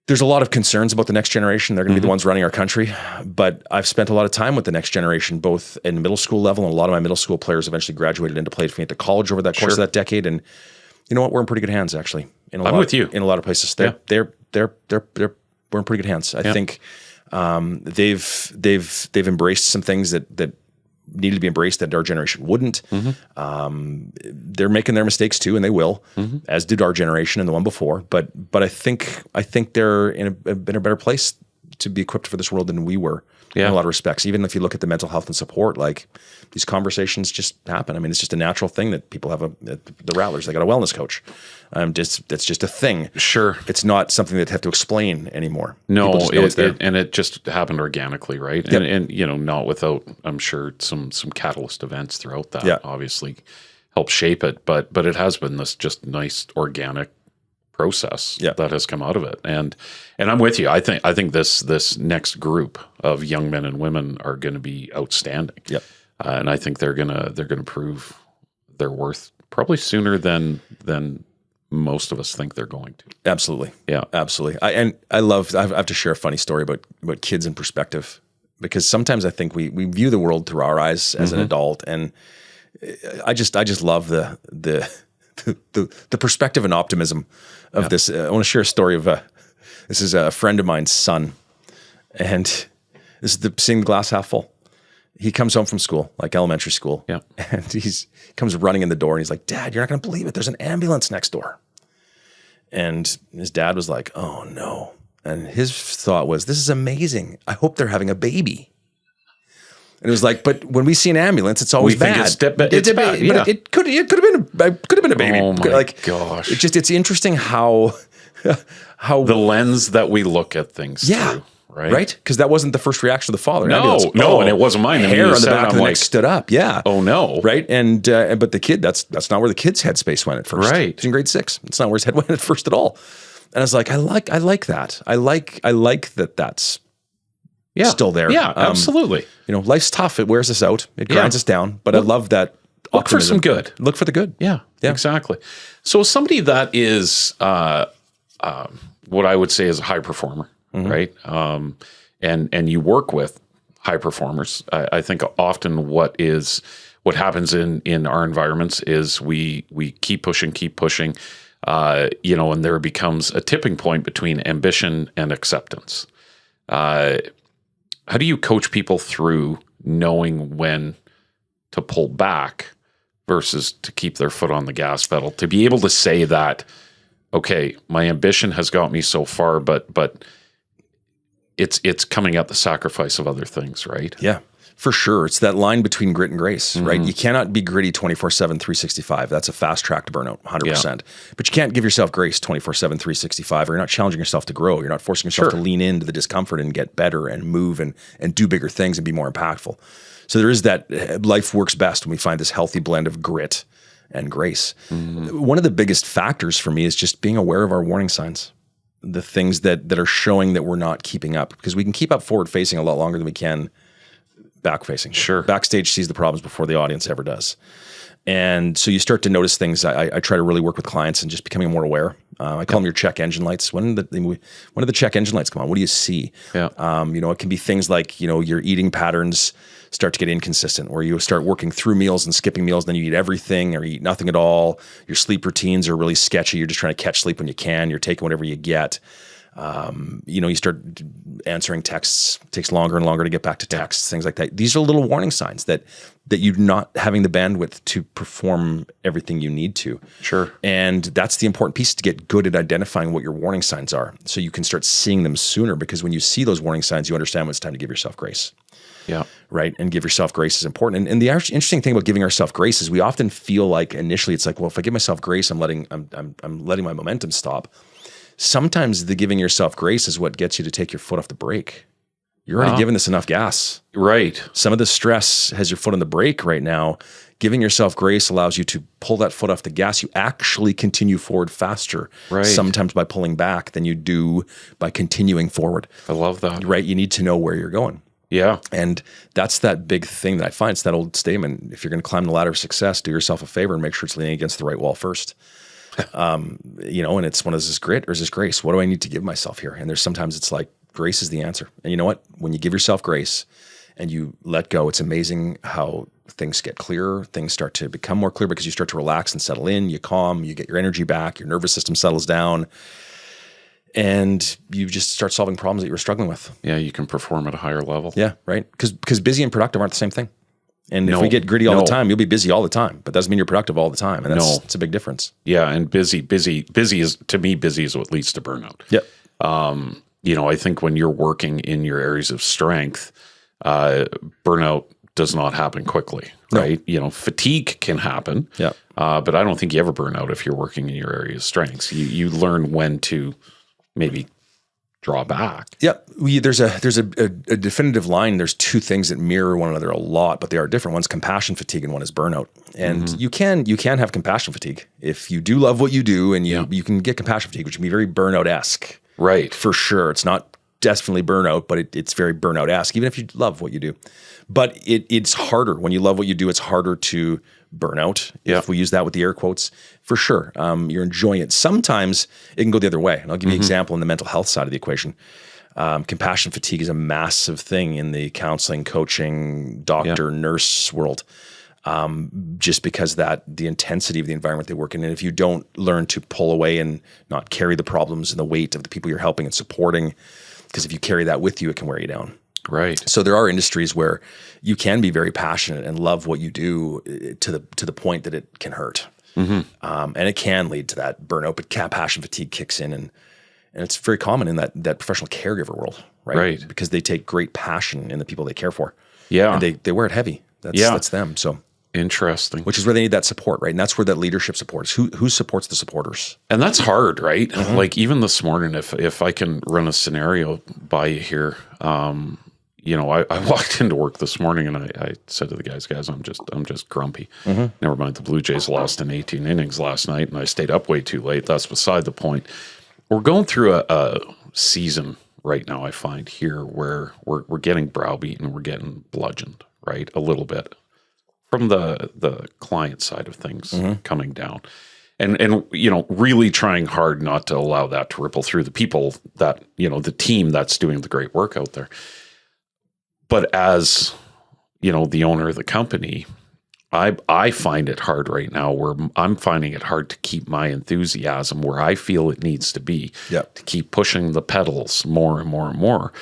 there's a lot of concerns about the next generation. They're going to be the ones running our country. But I've spent a lot of time with the next generation, both in middle school level, and a lot of my middle school players eventually graduated into played for me at the college over that course of that decade. And you know what? We're in pretty good hands, actually. I'm with you. In a lot of places. They're we're in pretty good hands. I think they've embraced some things that needed to be embraced that our generation wouldn't. They're making their mistakes too, and they will, as did our generation and the one before. But I think they're in a better place to be equipped for this world than we were in a lot of respects. Even if you look at the mental health and support, like these conversations just happen. I mean, it's just a natural thing that people have the Rattlers, they got a wellness coach. That's just a thing. Sure. It's not something that have to explain anymore. No, it just happened organically, right? Yep. And you know, not without, I'm sure, some catalyst events throughout that obviously help shape it. But it has been this just nice organic process that has come out of it. And I'm with you. I think this next group of young men and women are going to be outstanding. Yep. And I think they're gonna prove their worth probably sooner than most of us think they're going to. Absolutely. Yeah. Absolutely. I have to share a funny story about kids in perspective, because sometimes I think we view the world through our eyes as an adult, and I just love the perspective and optimism of this. I want to share a story of this is a friend of mine's son, and this is seeing the glass half full. He comes home from school, like elementary school, and he comes running in the door, and he's like, "Dad, you're not going to believe it. There's an ambulance next door." And his dad was like, "Oh no." And his thought was, "This is amazing. I hope they're having a baby." And it was like, but when we see an ambulance, it's always bad. It's bad, but it could have been a baby. Oh my gosh! It's interesting how the lens that we look at things through. Right? Because that wasn't the first reaction of the father. No, and it wasn't mine. Hair on the back of the neck stood up. Yeah. Oh no. Right. And but the kid, that's not where the kid's headspace went at first. Right. He's in grade 6. It's not where his head went at first at all. And I was like, I like that. I like that. That's still there. Yeah, absolutely. You know, life's tough. It wears us out. It grinds us down. But I love that. Look for some good. Look for the good. Yeah. Exactly. So somebody that is what I would say is a high performer, right? And you work with high performers. I think often what happens in our environments is we keep pushing, and there becomes a tipping point between ambition and acceptance. How do you coach people through knowing when to pull back versus to keep their foot on the gas pedal, to be able to say that, okay, my ambition has got me so far, but it's coming at the sacrifice of other things, right? Yeah, for sure. It's that line between grit and grace, right? You cannot be gritty 24/7, 365. That's a fast track to burnout, 100%. But you can't give yourself grace 24/7, 365, or you're not challenging yourself to grow. You're not forcing yourself to lean into the discomfort and get better and move and do bigger things and be more impactful. So there is that. Life works best when we find this healthy blend of grit and grace. One of the biggest factors for me is just being aware of our warning signs. The things that are showing that we're not keeping up, because we can keep up forward facing a lot longer than we can back facing. Sure. Backstage sees the problems before the audience ever does. And so you start to notice things. I try to really work with clients and just becoming more aware. I call them your check engine lights. When do the check engine lights come on? What do you see? Yeah. It can be things like, your eating patterns start to get inconsistent, or you start working through meals and skipping meals, then you eat everything or you eat nothing at all. Your sleep routines are really sketchy. You're just trying to catch sleep when you can. You're taking whatever you get. You start answering texts. It takes longer and longer to get back to texts, things like that. These are little warning signs that you're not having the bandwidth to perform everything you need to. Sure. And that's the important piece, to get good at identifying what your warning signs are, so you can start seeing them sooner, because when you see those warning signs, you understand when it's time to give yourself grace. Yeah. Right. And give yourself grace is important. And the interesting thing about giving ourselves grace is we often feel like initially it's like, well, if I give myself grace, I'm letting my momentum stop. Sometimes the giving yourself grace is what gets you to take your foot off the brake. You're already giving this enough gas. Right. Some of the stress has your foot on the brake right now. Giving yourself grace allows you to pull that foot off the gas. You actually continue forward faster, sometimes by pulling back, than you do by continuing forward. I love that. Right? You need to know where you're going. Yeah. And that's that big thing that I find. It's that old statement: if you're going to climb the ladder of success, do yourself a favor and make sure it's leaning against the right wall first. And it's one of, is this grit or is this grace? What do I need to give myself here? And there's sometimes it's like, grace is the answer. And you know what? When you give yourself grace and you let go, it's amazing how things get clearer. Things start to become more clear because you start to relax and settle in. You calm, you get your energy back, your nervous system settles down. and you just start solving problems that you were struggling with. Yeah, you can perform at a higher level. Yeah, right. Because busy and productive aren't the same thing. And if we get gritty all the time, you'll be busy all the time, but doesn't mean you're productive all the time. And it's a big difference. Yeah, and busy is, to me, busy is what leads to burnout. Yep. I think when you're working in your areas of strength, burnout does not happen quickly, right? No. Fatigue can happen, but I don't think you ever burn out if you're working in your area of strengths. You learn when to maybe draw back. Yep. There's a definitive line. There's two things that mirror one another a lot, but they are different. One's compassion fatigue and one is burnout. And you can have compassion fatigue if you do love what you do, and you can get compassion fatigue, which can be very burnout-esque. Right. For sure. It's not definitely burnout, but it's very burnout-esque, even if you love what you do. But it's harder. When you love what you do, it's harder to burn out, if we use that with the air quotes, for sure. You're enjoying it. Sometimes it can go the other way. And I'll give you an example in the mental health side of the equation. Compassion fatigue is a massive thing in the counseling, coaching, doctor, nurse world. Just because the intensity of the environment they work in. And if you don't learn to pull away and not carry the problems and the weight of the people you're helping and supporting, because if you carry that with you, it can wear you down. Right. So there are industries where you can be very passionate and love what you do to the point that it can hurt. And it can lead to that burnout, but compassion fatigue kicks in, and it's very common in that professional caregiver world, right? Because they take great passion in the people they care for. Yeah. And they wear it heavy. That's them. So interesting. Which is where they need that support, right? And that's where that leadership support is. Who supports the supporters? And that's hard, right? Like even this morning, if I can run a scenario by you here, I walked into work this morning and I said to the guys, I'm just grumpy. Never mind, the Blue Jays lost in 18 innings last night and I stayed up way too late. That's beside the point. We're going through a season right now, I find here, where we're getting browbeaten, we're getting bludgeoned, right? A little bit from the client side of things coming down. And really trying hard not to allow that to ripple through the people that, the team that's doing the great work out there. But as, the owner of the company, I find it hard right now where I'm finding it hard to keep my enthusiasm where I feel it needs to be, to keep pushing the pedals more and more and more.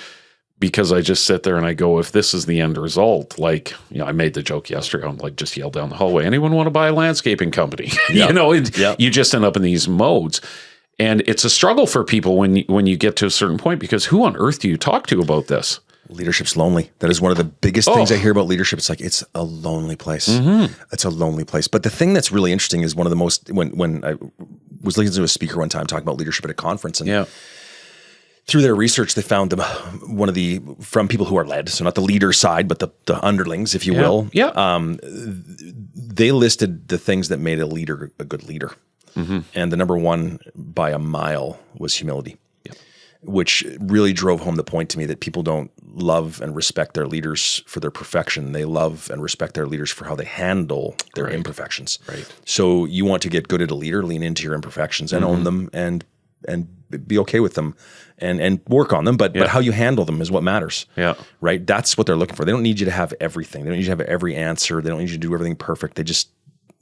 Because I just sit there and I go, if this is the end result, like, I made the joke yesterday, I'm like, just yell down the hallway, anyone want to buy a landscaping company? You just end up in these modes. And it's a struggle for people when you get to a certain point, because who on earth do you talk to about this? Leadership's lonely. That is one of the biggest things I hear about leadership. It's like, it's a lonely place. It's a lonely place. But the thing that's really interesting is one of the most, when I was listening to a speaker one time talking about leadership at a conference, and through their research, they found from people who are led, so not the leader side, but the underlings, if you will. They listed the things that made a leader a good leader. And the number one by a mile was humility. Which really drove home the point to me that people don't love and respect their leaders for their perfection. They love and respect their leaders for how they handle their imperfections. Right. So you want to get good at a leader, lean into your imperfections and own them and be okay with them and work on them. But how you handle them is what matters. Yeah. Right. That's what they're looking for. They don't need you to have everything. They don't need you to have every answer. They don't need you to do everything perfect. They just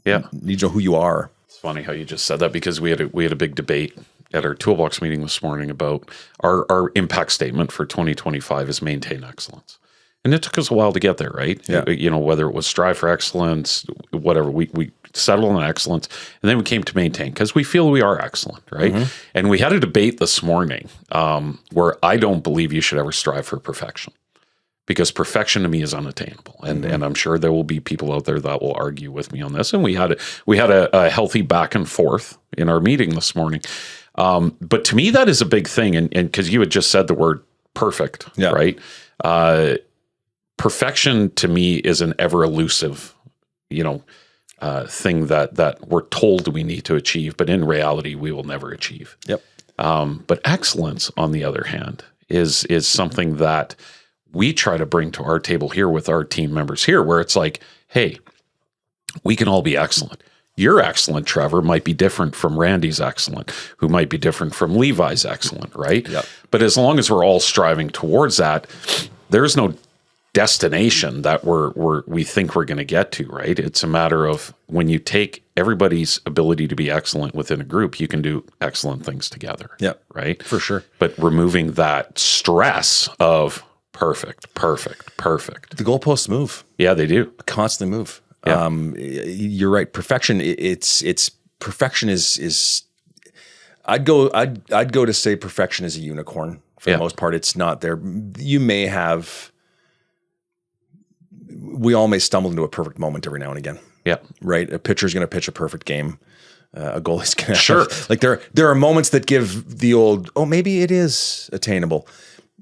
need to know who you are. It's funny how you just said that, because we had a big debate at our toolbox meeting this morning about our impact statement for 2025 is maintain excellence. And it took us a while to get there, right? Whether it was strive for excellence, whatever, we settled on excellence, and then we came to maintain because we feel we are excellent, right? And we had a debate this morning where I don't believe you should ever strive for perfection, because perfection to me is unattainable. And I'm sure there will be people out there that will argue with me on this. And we had a healthy back and forth in our meeting this morning. But to me, that is a big thing. And because you had just said the word perfect, right? Perfection to me is an ever elusive, thing that we're told we need to achieve, but in reality, we will never achieve. But excellence, on the other hand, is something that we try to bring to our table here with our team members here, where it's like, hey, we can all be excellent. Your excellent, Trevor, might be different from Randy's excellent, who might be different from Levi's excellent, right? But as long as we're all striving towards that, there's no destination that we think we're going to get to, right? It's a matter of when you take everybody's ability to be excellent within a group, you can do excellent things together. Yeah, right, for sure. But removing that stress of perfect. The goalposts move. Yeah, they do constantly move. Yeah. You're right. Perfection. It's perfection is. I'd go to say perfection is a unicorn for the most part. It's not there. You may have. We all may stumble into a perfect moment every now and again. Yeah. Right. A pitcher's going to pitch a perfect game. A goalie's going to sure. Like there are moments that give the old, oh, maybe it is attainable.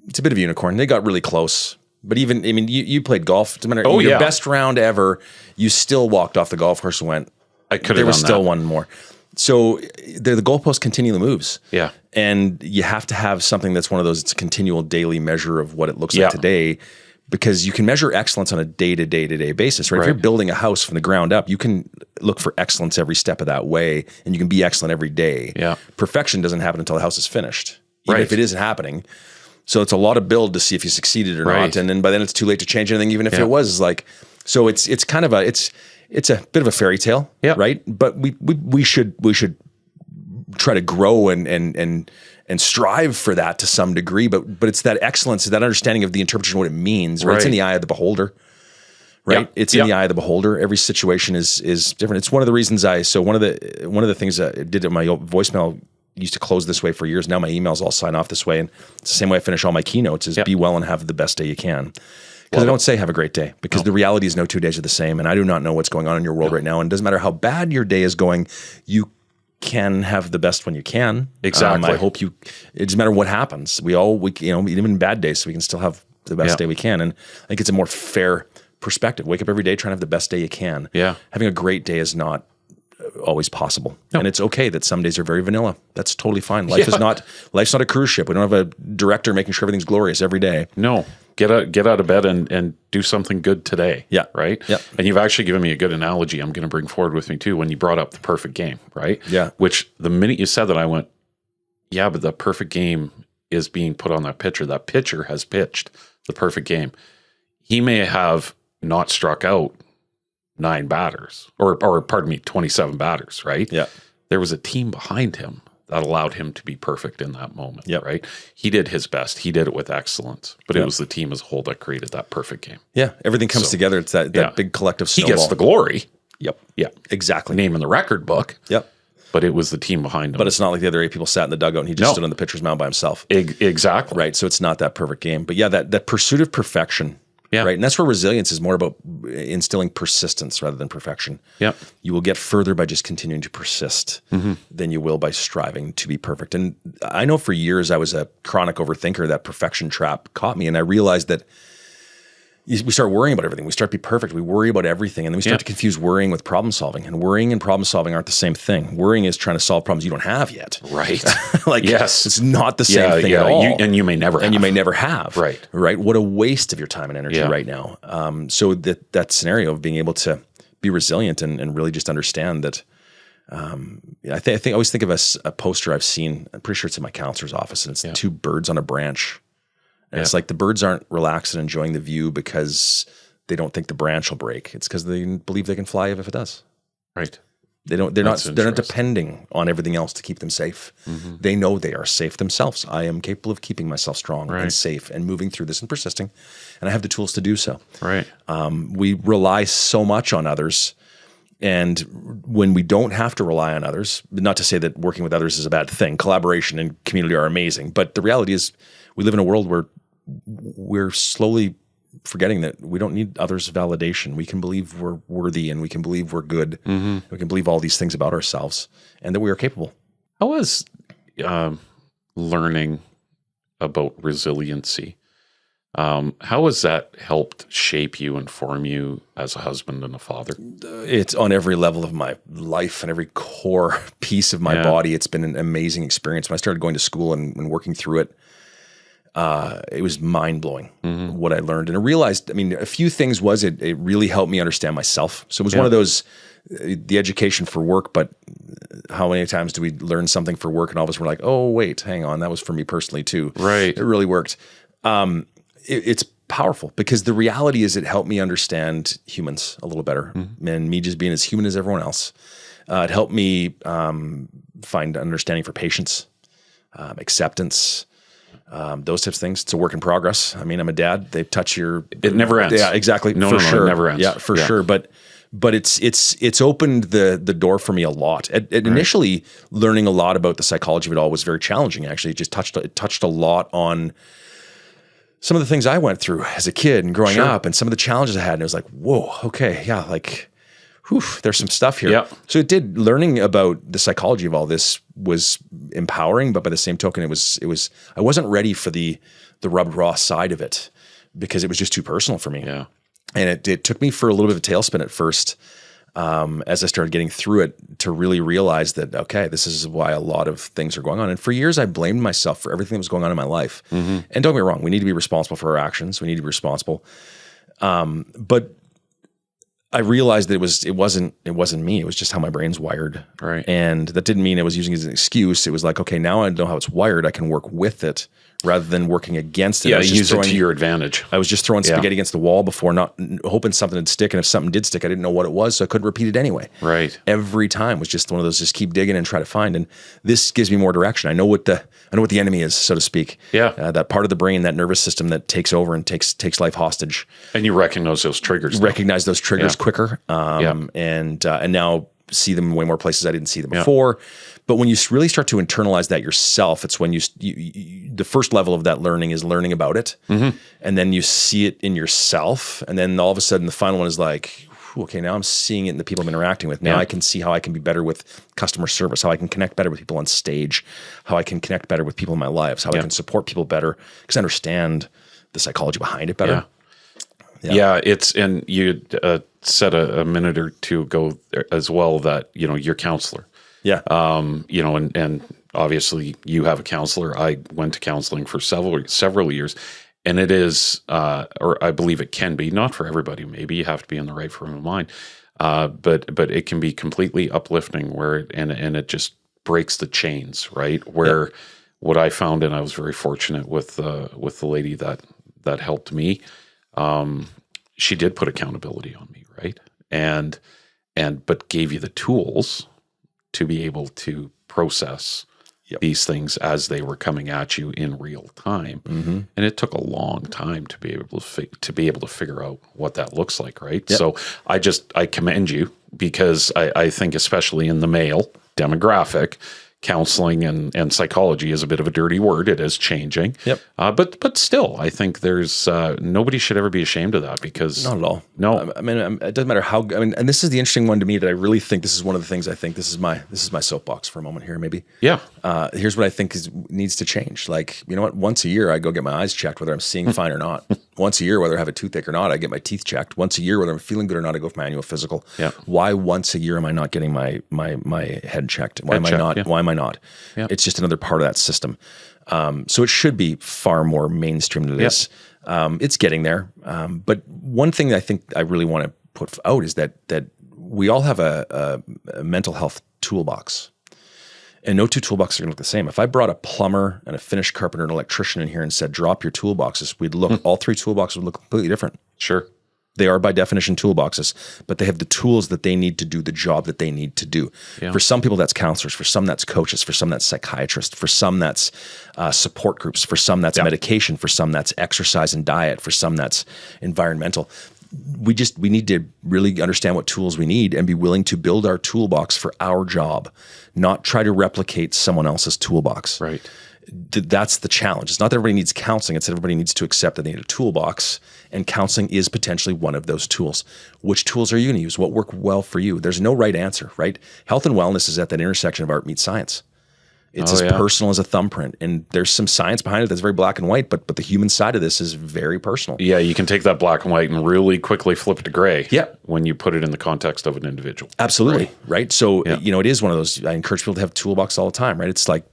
It's a bit of a unicorn. They got really close. But even, I mean, you played golf. It doesn't matter. Your best round ever, you still walked off the golf course and went, I could have there was done still that. one more. So the goalpost continually moves. Yeah. And you have to have something that's one of those, it's a continual daily measure of what it looks like today, because you can measure excellence on a day-to-day basis, right? If you're building a house from the ground up, you can look for excellence every step of that way, and you can be excellent every day. Yeah. Perfection doesn't happen until the house is finished, even if it isn't happening. So it's a lot of build to see if you succeeded or not. And then by then it's too late to change anything, even if it was like, so it's kind of it's a bit of a fairy tale, right? But we should try to grow and strive for that to some degree. But it's that excellence, that understanding of the interpretation of what it means, right? It's in the eye of the beholder, right? It's in the eye of the beholder. Every situation is different. It's one of the reasons one of the things I did in my voicemail used to close this way for years. Now my emails all sign off this way. And it's the same way I finish all my keynotes is be well and have the best day you can. Because I don't say have a great day, because the reality is no 2 days are the same. And I do not know what's going on in your world right now. And it doesn't matter how bad your day is going, you can have the best when you can. Exactly. I hope it doesn't matter what happens. We even bad days, so we can still have the best day we can. And I think it's a more fair perspective. Wake up every day trying to have the best day you can. Yeah. Having a great day is not always possible. No. And it's okay that some days are very vanilla. That's totally fine. Life's not a cruise ship. We don't have a director making sure everything's glorious every day. No. Get out of bed and do something good today. Yeah. Right? Yeah. And you've actually given me a good analogy I'm going to bring forward with me too when you brought up the perfect game, right? Yeah. Which the minute you said that, I went, yeah, but the perfect game is being put on that pitcher. That pitcher has pitched the perfect game. He may have not struck out 9 batters or pardon me, 27 batters, right? Yeah. There was a team behind him that allowed him to be perfect in that moment, Yep. right? He did his best. He did it with excellence, but it was the team as a whole that created that perfect game. Yeah. Everything comes together. It's that big collective snowball. He gets the glory. Yep. Yeah. Exactly. Name in the record book. Yep. But it was the team behind him. But it's not like the other 8 people sat in the dugout and he just stood on the pitcher's mound by himself. Exactly. Right. So it's not that perfect game. But yeah, that pursuit of perfection. Yeah. Right. And that's where resilience is more about instilling persistence rather than perfection. Yeah. You will get further by just continuing to persist than you will by striving to be perfect. And I know for years I was a chronic overthinker. That perfection trap caught me. And I realized that we start worrying about everything. We start to be perfect. We worry about everything. And then we start to confuse worrying with problem solving. And worrying and problem solving aren't the same thing. Worrying is trying to solve problems you don't have yet. Right. Yes. It's not the same thing at all. And you may never have. And you may never have. Right. Right. What a waste of your time and energy right now. So that scenario of being able to be resilient and really just understand that. I think I always think of a poster I've seen. I'm pretty sure it's in my counselor's office, and it's 2 birds on a branch. And it's like the birds aren't relaxed and enjoying the view because they don't think the branch will break. It's because they believe they can fly if it does. Right. They're not depending on everything else to keep them safe. Mm-hmm. They know they are safe themselves. I am capable of keeping myself strong and safe and moving through this and persisting, and I have the tools to do so. Right. We rely so much on others, and when we don't have to rely on others, not to say that working with others is a bad thing. Collaboration and community are amazing, but the reality is we live in a world where we're slowly forgetting that we don't need others' validation. We can believe we're worthy, and we can believe we're good. Mm-hmm. We can believe all these things about ourselves, and that we are capable. How was learning about resiliency? How has that helped shape you and form you as a husband and a father? It's on every level of my life and every core piece of my body. It's been an amazing experience. When I started going to school and working through it, it was mind-blowing what I learned. And I realized, a few things it really helped me understand myself. So it was one of those, the education for work, but how many times do we learn something for work and all of us were like, oh, wait, hang on, that was for me personally too. Right. It really worked. It's powerful because the reality is it helped me understand humans a little better, and me just being as human as everyone else. It helped me find understanding for patience, acceptance, those types of things. It's a work in progress. I mean, I'm a dad. They touch your... It never ends. Yeah, exactly. No, sure. It never ends. Yeah, for sure. But it's opened the door for me a lot. Initially, learning a lot about the psychology of it all was very challenging. Actually, it touched a lot on some of the things I went through as a kid and growing up, and some of the challenges I had. And it was like, whoa, okay, yeah, like, whew, there's some stuff here. Yeah. So learning about the psychology of all this was empowering, but by the same token, it was I wasn't ready for the rubbed raw side of it because it was just too personal for me. Yeah. And it took me for a little bit of a tailspin at first, as I started getting through it, to really realize that, okay, this is why a lot of things are going on. And for years, I blamed myself for everything that was going on in my life. And don't get me wrong, we need to be responsible for our actions. We need to be responsible. But I realized that it wasn't me. It was just how my brain's wired. Right. And that didn't mean I was using it as an excuse. It was like, okay, now I know how it's wired. I can work with it rather than working against it. Yeah, use it to your advantage. I was just throwing spaghetti against the wall before, not hoping something would stick. And if something did stick, I didn't know what it was, so I couldn't repeat it anyway. Right. Every time was just one of those, just keep digging and try to find. And this gives me more direction. I know what the enemy is, so to speak. Yeah. That part of the brain, that nervous system that takes over and takes life hostage. And you recognize those triggers. Recognize those triggers quicker. And now see them in way more places I didn't see them before. But when you really start to internalize that yourself, it's when you the first level of that learning is learning about it. And then you see it in yourself. And then all of a sudden the final one is like, okay, now I'm seeing it in the people I'm interacting with. Now I can see how I can be better with customer service, how I can connect better with people on stage, how I can connect better with people in my lives, how I can support people better because I understand the psychology behind it better. Yeah, and you said a minute or two ago as well that, you're a counselor. Yeah. And obviously you have a counselor. I went to counseling for several years, and it is, or I believe it can be, not for everybody. Maybe you have to be in the right frame of mind, but it can be completely uplifting and it just breaks the chains, right? Where what I found, and I was very fortunate with the lady that helped me. She did put accountability on me, right? But gave you the tools to be able to process these things as they were coming at you in real time. And it took a long time to be able to figure out what that looks like, right? So I commend you because I think especially in the male demographic, counseling and psychology is a bit of a dirty word. It is changing. But still, I think there's nobody should ever be ashamed of that because not at all. No, I mean, it doesn't matter how. I mean, and this is the interesting one to me that I really think this is one of the things I think this is my soapbox for a moment here, maybe. Yeah. Here's what I think needs to change. Like, you know what? Once a year, I go get my eyes checked, whether I'm seeing fine or not. Once a year, whether I have a toothache or not, I get my teeth checked. Once a year, whether I'm feeling good or not, I go for my annual physical. Why once a year am I not getting my head checked? Why am I not? Why am I not? It's just another part of that system. So it should be far more mainstream to this. It's getting there. But one thing that I think I really want to put out is that we all have a mental health toolbox. And no two toolboxes are going to look the same. If I brought a plumber and a finished carpenter and an electrician in here and said, drop your toolboxes, we'd look, all three toolboxes would look completely different. Sure. They are by definition toolboxes, but they have the tools that they need to do the job that they need to do. For some people, that's counselors. For some, that's coaches. For some, that's psychiatrists. For some, that's support groups. For some, that's medication. For some, that's exercise and diet. For some, that's environmental. We need to really understand what tools we need and be willing to build our toolbox for our job, not try to replicate someone else's toolbox. Right. That's the challenge. It's not that everybody needs counseling. It's that everybody needs to accept that they need a toolbox, and counseling is potentially one of those tools. Which tools are you going to use? What work well for you? There's no right answer, right? Health and wellness is at that intersection of art meets science. It's as personal as a thumbprint, and there's some science behind it that's very black and white, but the human side of this is very personal. Yeah, you can take that black and white and really quickly flip it to gray. Yeah. When you put it in the context of an individual. Absolutely. Right. So, it is one of those, I encourage people to have toolbox all the time, right? It's like,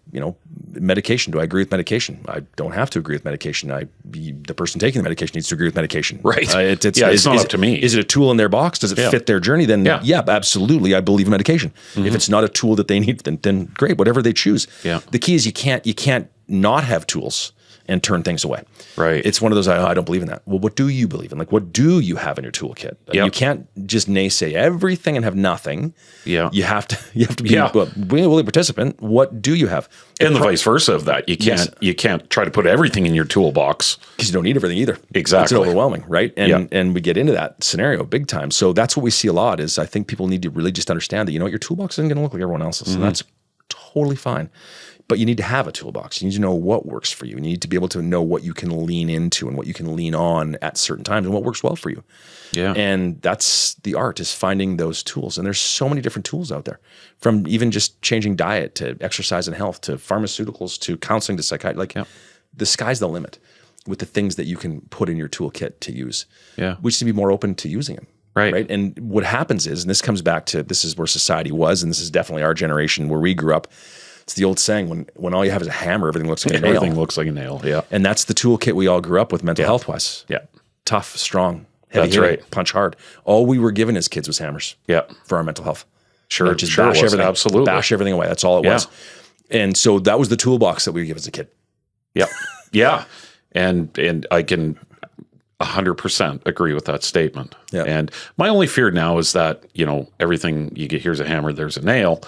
medication. Do I agree with medication? I don't have to agree with medication. The person taking the medication needs to agree with medication. Right. It's not up to me. Is it a tool in their box? Does it fit their journey? Then absolutely. I believe in medication. If it's not a tool that they need, then great, whatever they choose. Yeah. The key is you can't not have tools and turn things away. Right. It's one of those, I don't believe in that. Well, what do you believe in? Like, what do you have in your toolkit? Yep. You can't just naysay everything and have nothing. Yeah. You have to be a willing participant. What do you have? And the vice versa of that. You can't try to put everything in your toolbox. Because you don't need everything either. Exactly. It's overwhelming, right? And we get into that scenario big time. So that's what we see a lot is I think people need to really just understand that, your toolbox isn't going to look like everyone else's. And that's totally fine. But you need to have a toolbox. You need to know what works for you. And you need to be able to know what you can lean into and what you can lean on at certain times and what works well for you. Yeah. And that's the art, is finding those tools. And there's so many different tools out there, from even just changing diet to exercise and health to pharmaceuticals to counseling to psychiatry. Like the sky's the limit with the things that you can put in your toolkit to use. Yeah. We just need to be more open to using them. Right. And what happens is, and this comes back to, this is where society was, and this is definitely our generation where we grew up. It's the old saying, when all you have is a hammer, everything looks like a nail. Everything looks like a nail. Yeah. And that's the toolkit we all grew up with mental health wise. Yeah. Tough, strong, heavy, That's right. punch hard. All we were given as kids was hammers. Yeah. For our mental health. Sure. Like just sure bash it was. everything. Absolutely. Bash everything away. That's all it was. And so that was the toolbox that we were given as a kid. Yeah. Yeah. And I can 100% agree with that statement. Yeah. And my only fear now is that, everything you get, here's a hammer, there's a nail,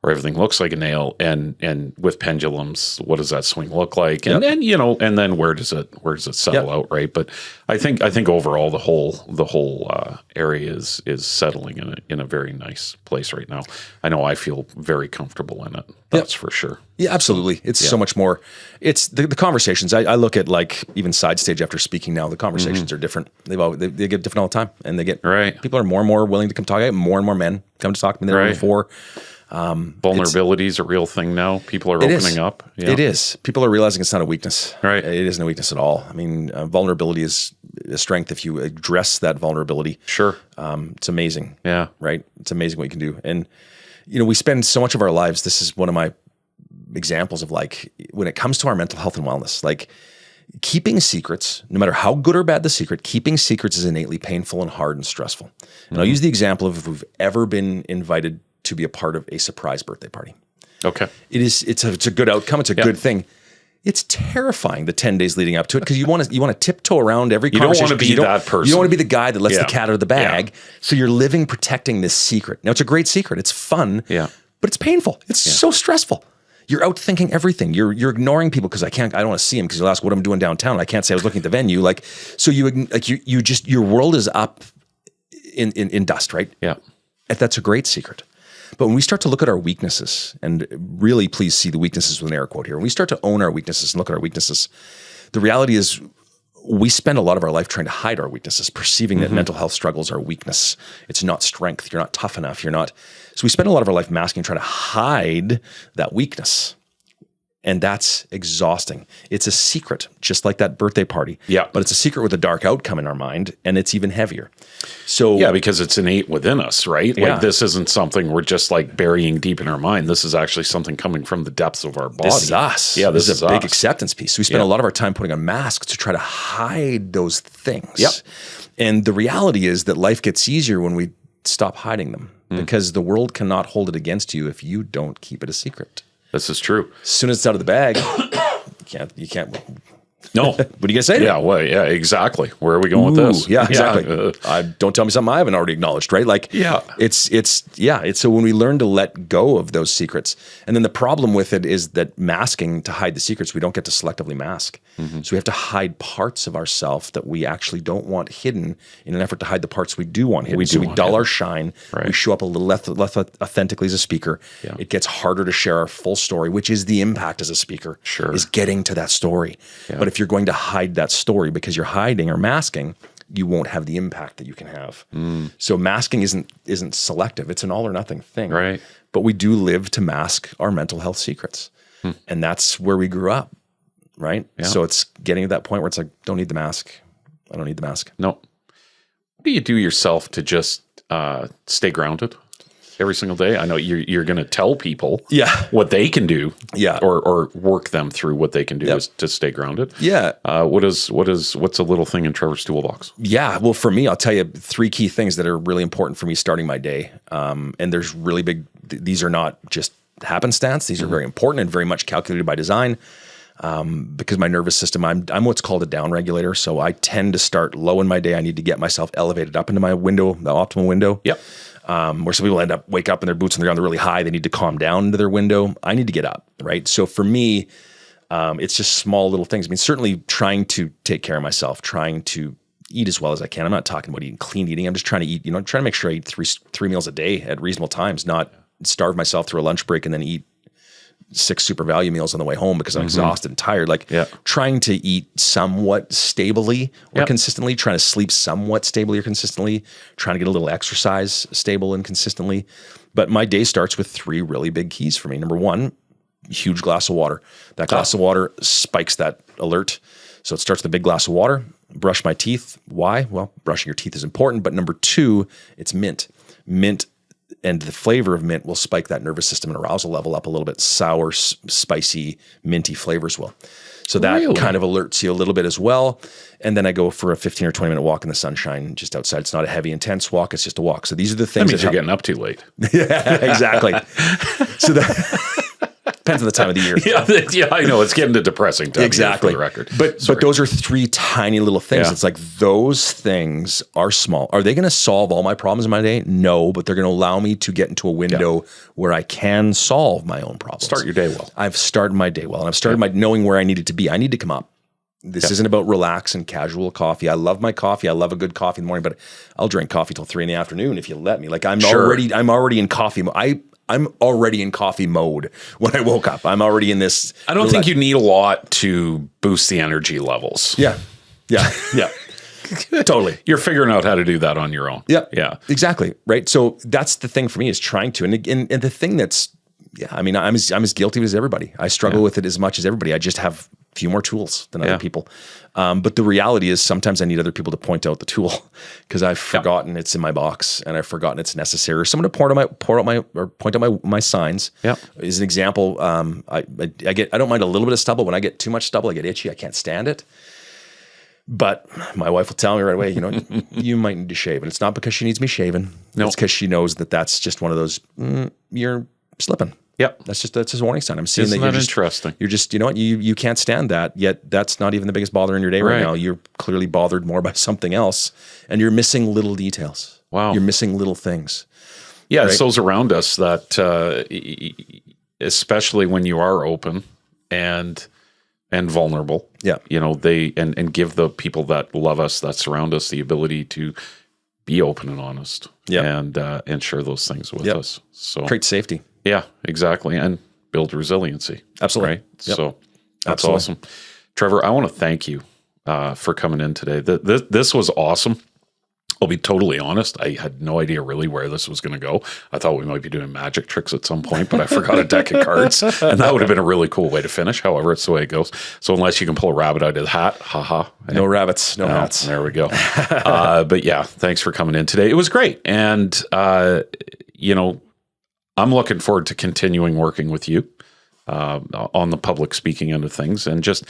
or everything looks like a nail. And with pendulums, what does that swing look like? And then, and then where does it settle out? Right. But I think overall the whole area is settling in a very nice place right now. I know I feel very comfortable in it. That's for sure. Yeah, absolutely. It's so much more. It's the conversations. I look at, like, even side stage after speaking now, the conversations are different. They get different all the time, and they get people are more and more willing to come talk. More and more men come to talk to me than ever before. Vulnerability is a real thing now. People are opening up. Yeah. It is. People are realizing it's not a weakness. Right. It isn't a weakness at all. I mean, vulnerability is a strength if you address that vulnerability. Sure. It's amazing. Yeah. Right. It's amazing what you can do. And, we spend so much of our lives. This is one of my examples of, like, when it comes to our mental health and wellness, like, keeping secrets, no matter how good or bad the secret, keeping secrets is innately painful and hard and stressful. And I'll use the example of if we've ever been invited to be a part of a surprise birthday party. Okay. It's a good outcome. It's a good thing. It's terrifying the 10 days leading up to it, because you want to tiptoe around every conversation. You don't want to be that person. You don't want to be the guy that lets the cat out of the bag. So you're living protecting this secret. Now, it's a great secret. It's fun. Yeah. But it's painful. It's so stressful. You're out thinking everything. You're ignoring people because I don't want to see them, because you'll ask what I'm doing downtown. I can't say I was looking at the venue. Like, so you just, your world is up in dust, right? Yeah. And that's a great secret. But when we start to look at our weaknesses, and really please see the weaknesses with an air quote here, when we start to own our weaknesses and look at our weaknesses, the reality is we spend a lot of our life trying to hide our weaknesses, perceiving that mental health struggles are weakness. It's not strength. You're not tough enough. So we spend a lot of our life masking, trying to hide that weakness. And that's exhausting. It's a secret, just like that birthday party. Yeah. But it's a secret with a dark outcome in our mind, and it's even heavier. So because it's innate within us, right? Yeah. Like, this isn't something we're just, like, burying deep in our mind. This is actually something coming from the depths of our body. This is us. Yeah, this is a big us. acceptance piece. So we spend a lot of our time putting on masks to try to hide those things. Yep. And the reality is that life gets easier when we stop hiding them, because the world cannot hold it against you if you don't keep it a secret. This is true. As soon as it's out of the bag, you can't. No. What are you gonna say to me? Yeah, exactly. Where are we going with this? Yeah, exactly. Don't tell me something I haven't already acknowledged, right? Like, it's so when we learn to let go of those secrets, and then the problem with it is that masking to hide the secrets, we don't get to selectively mask. So we have to hide parts of ourselves that we actually don't want hidden in an effort to hide the parts we do want hidden. We dull our shine. Right. We show up a little less authentically as a speaker. Yeah. It gets harder to share our full story, which is the impact as a speaker. Sure. Is getting to that story. Yeah. But if you're going to hide that story because you're hiding or masking, you won't have the impact that you can have. So masking isn't selective. It's an all or nothing thing. Right. But we do live to mask our mental health secrets. And that's where we grew up. Right. Yeah. So it's getting to that point where it's like, don't need the mask. I don't need the mask. No. What do you do yourself to just stay grounded every single day? I know you're going to tell people what they can do, or work them through what they can do to stay grounded. Yeah. What's a little thing in Trevor's toolbox? Yeah. Well, for me, I'll tell you 3 key things that are really important for me starting my day. And there's really big. These are not just happenstance. These are very important and very much calculated by design. because my nervous system, I'm what's called a down regulator. So I tend to start low in my day. I need to get myself elevated up into my window, the optimal window. Yep. Where some people wake up and their boots on the ground, they're really high. They need to calm down into their window. I need to get up, right? So for me, it's just small little things. I mean, certainly trying to take care of myself, trying to eat as well as I can. I'm not talking about eating clean eating. I'm just trying to eat, trying to make sure I eat three meals a day at reasonable times, not starve myself through a lunch break and then eat 6 super value meals on the way home because I'm exhausted and tired. Trying to eat somewhat stably or consistently, trying to sleep somewhat stably or consistently, trying to get a little exercise stable and consistently. But my day starts with 3 really big keys for me. Number 1, huge glass of water. That glass of water spikes that alert. So it starts with a big glass of water. Brush my teeth. Why? Well, brushing your teeth is important. But number 2, it's mint. Mint and the flavor of mint will spike that nervous system and arousal level up a little bit. Sour, spicy, minty flavors will. So that kind of alerts you a little bit as well. And then I go for a 15 or 20-minute walk in the sunshine just outside. It's not a heavy, intense walk. It's just a walk. So these are the things that means you're getting up too late. Yeah, exactly. So that depends on the time of the year. Yeah, I know. It's getting to depressing time exactly. For the record. But those are 3 tiny little things. Yeah. It's like those things are small. Are they going to solve all my problems in my day? No, but they're going to allow me to get into a window where I can solve my own problems. Start your day well. I've started my day well, and I've started my knowing where I needed to be. I need to come up. This isn't about relax and casual coffee. I love my coffee. I love a good coffee in the morning, but I'll drink coffee till 3 PM if you let me. Like I'm already in coffee mode. I'm already in coffee mode when I woke up. I'm already in this. I don't think you need a lot to boost the energy levels. Yeah. Totally. You're figuring out how to do that on your own. Yeah. Exactly. Right. So that's the thing for me is trying to, and the thing that's, I'm as guilty as everybody. I struggle with it as much as everybody. I just have few more tools than other people. But the reality is sometimes I need other people to point out the tool because I've forgotten it's in my box and I've forgotten it's necessary. Or someone to point out my signs. Is an example. I don't mind a little bit of stubble. When I get too much stubble, I get itchy. I can't stand it. But my wife will tell me right away, you might need to shave. And it's not because she needs me shaving. No. It's because she knows that that's just one of those, you're slipping. Yep. That's just a warning sign. I'm seeing Isn't that you're interesting. You're just, you can't stand that, yet that's not even the biggest bother in your day right now. You're clearly bothered more by something else and you're missing little details. Wow. You're missing little things. Yeah, it's those around us that, especially when you are open and vulnerable, they and give the people that love us, that surround us, the ability to be open and honest and share those things with us. So create safety. Yeah, exactly. And build resiliency. Absolutely. Right? Yep. So that's awesome. Trevor, I want to thank you for coming in today. This was awesome. I'll be totally honest. I had no idea really where this was going to go. I thought we might be doing magic tricks at some point, but I forgot a deck of cards, and that would have been a really cool way to finish. However, it's the way it goes. So unless you can pull a rabbit out of the hat, haha. No rabbits, no hats. There we go. But yeah, thanks for coming in today. It was great. And, I'm looking forward to continuing working with you on the public speaking end of things, and just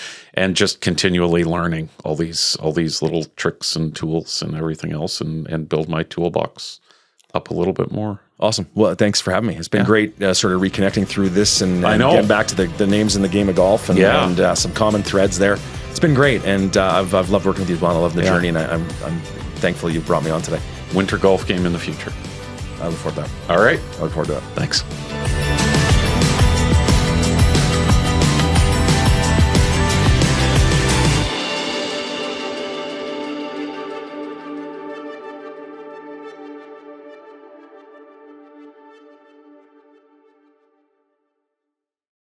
continually learning all these little tricks and tools and everything else, and build my toolbox up a little bit more. Awesome. Well, thanks for having me. It's been great sort of reconnecting through this and getting back to the names in the game of golf and some common threads there. It's been great, and I've loved working with you as well. I love the journey, and I'm thankful you brought me on today. Winter golf game in the future. I look forward to that. All right. I look forward to it. Thanks.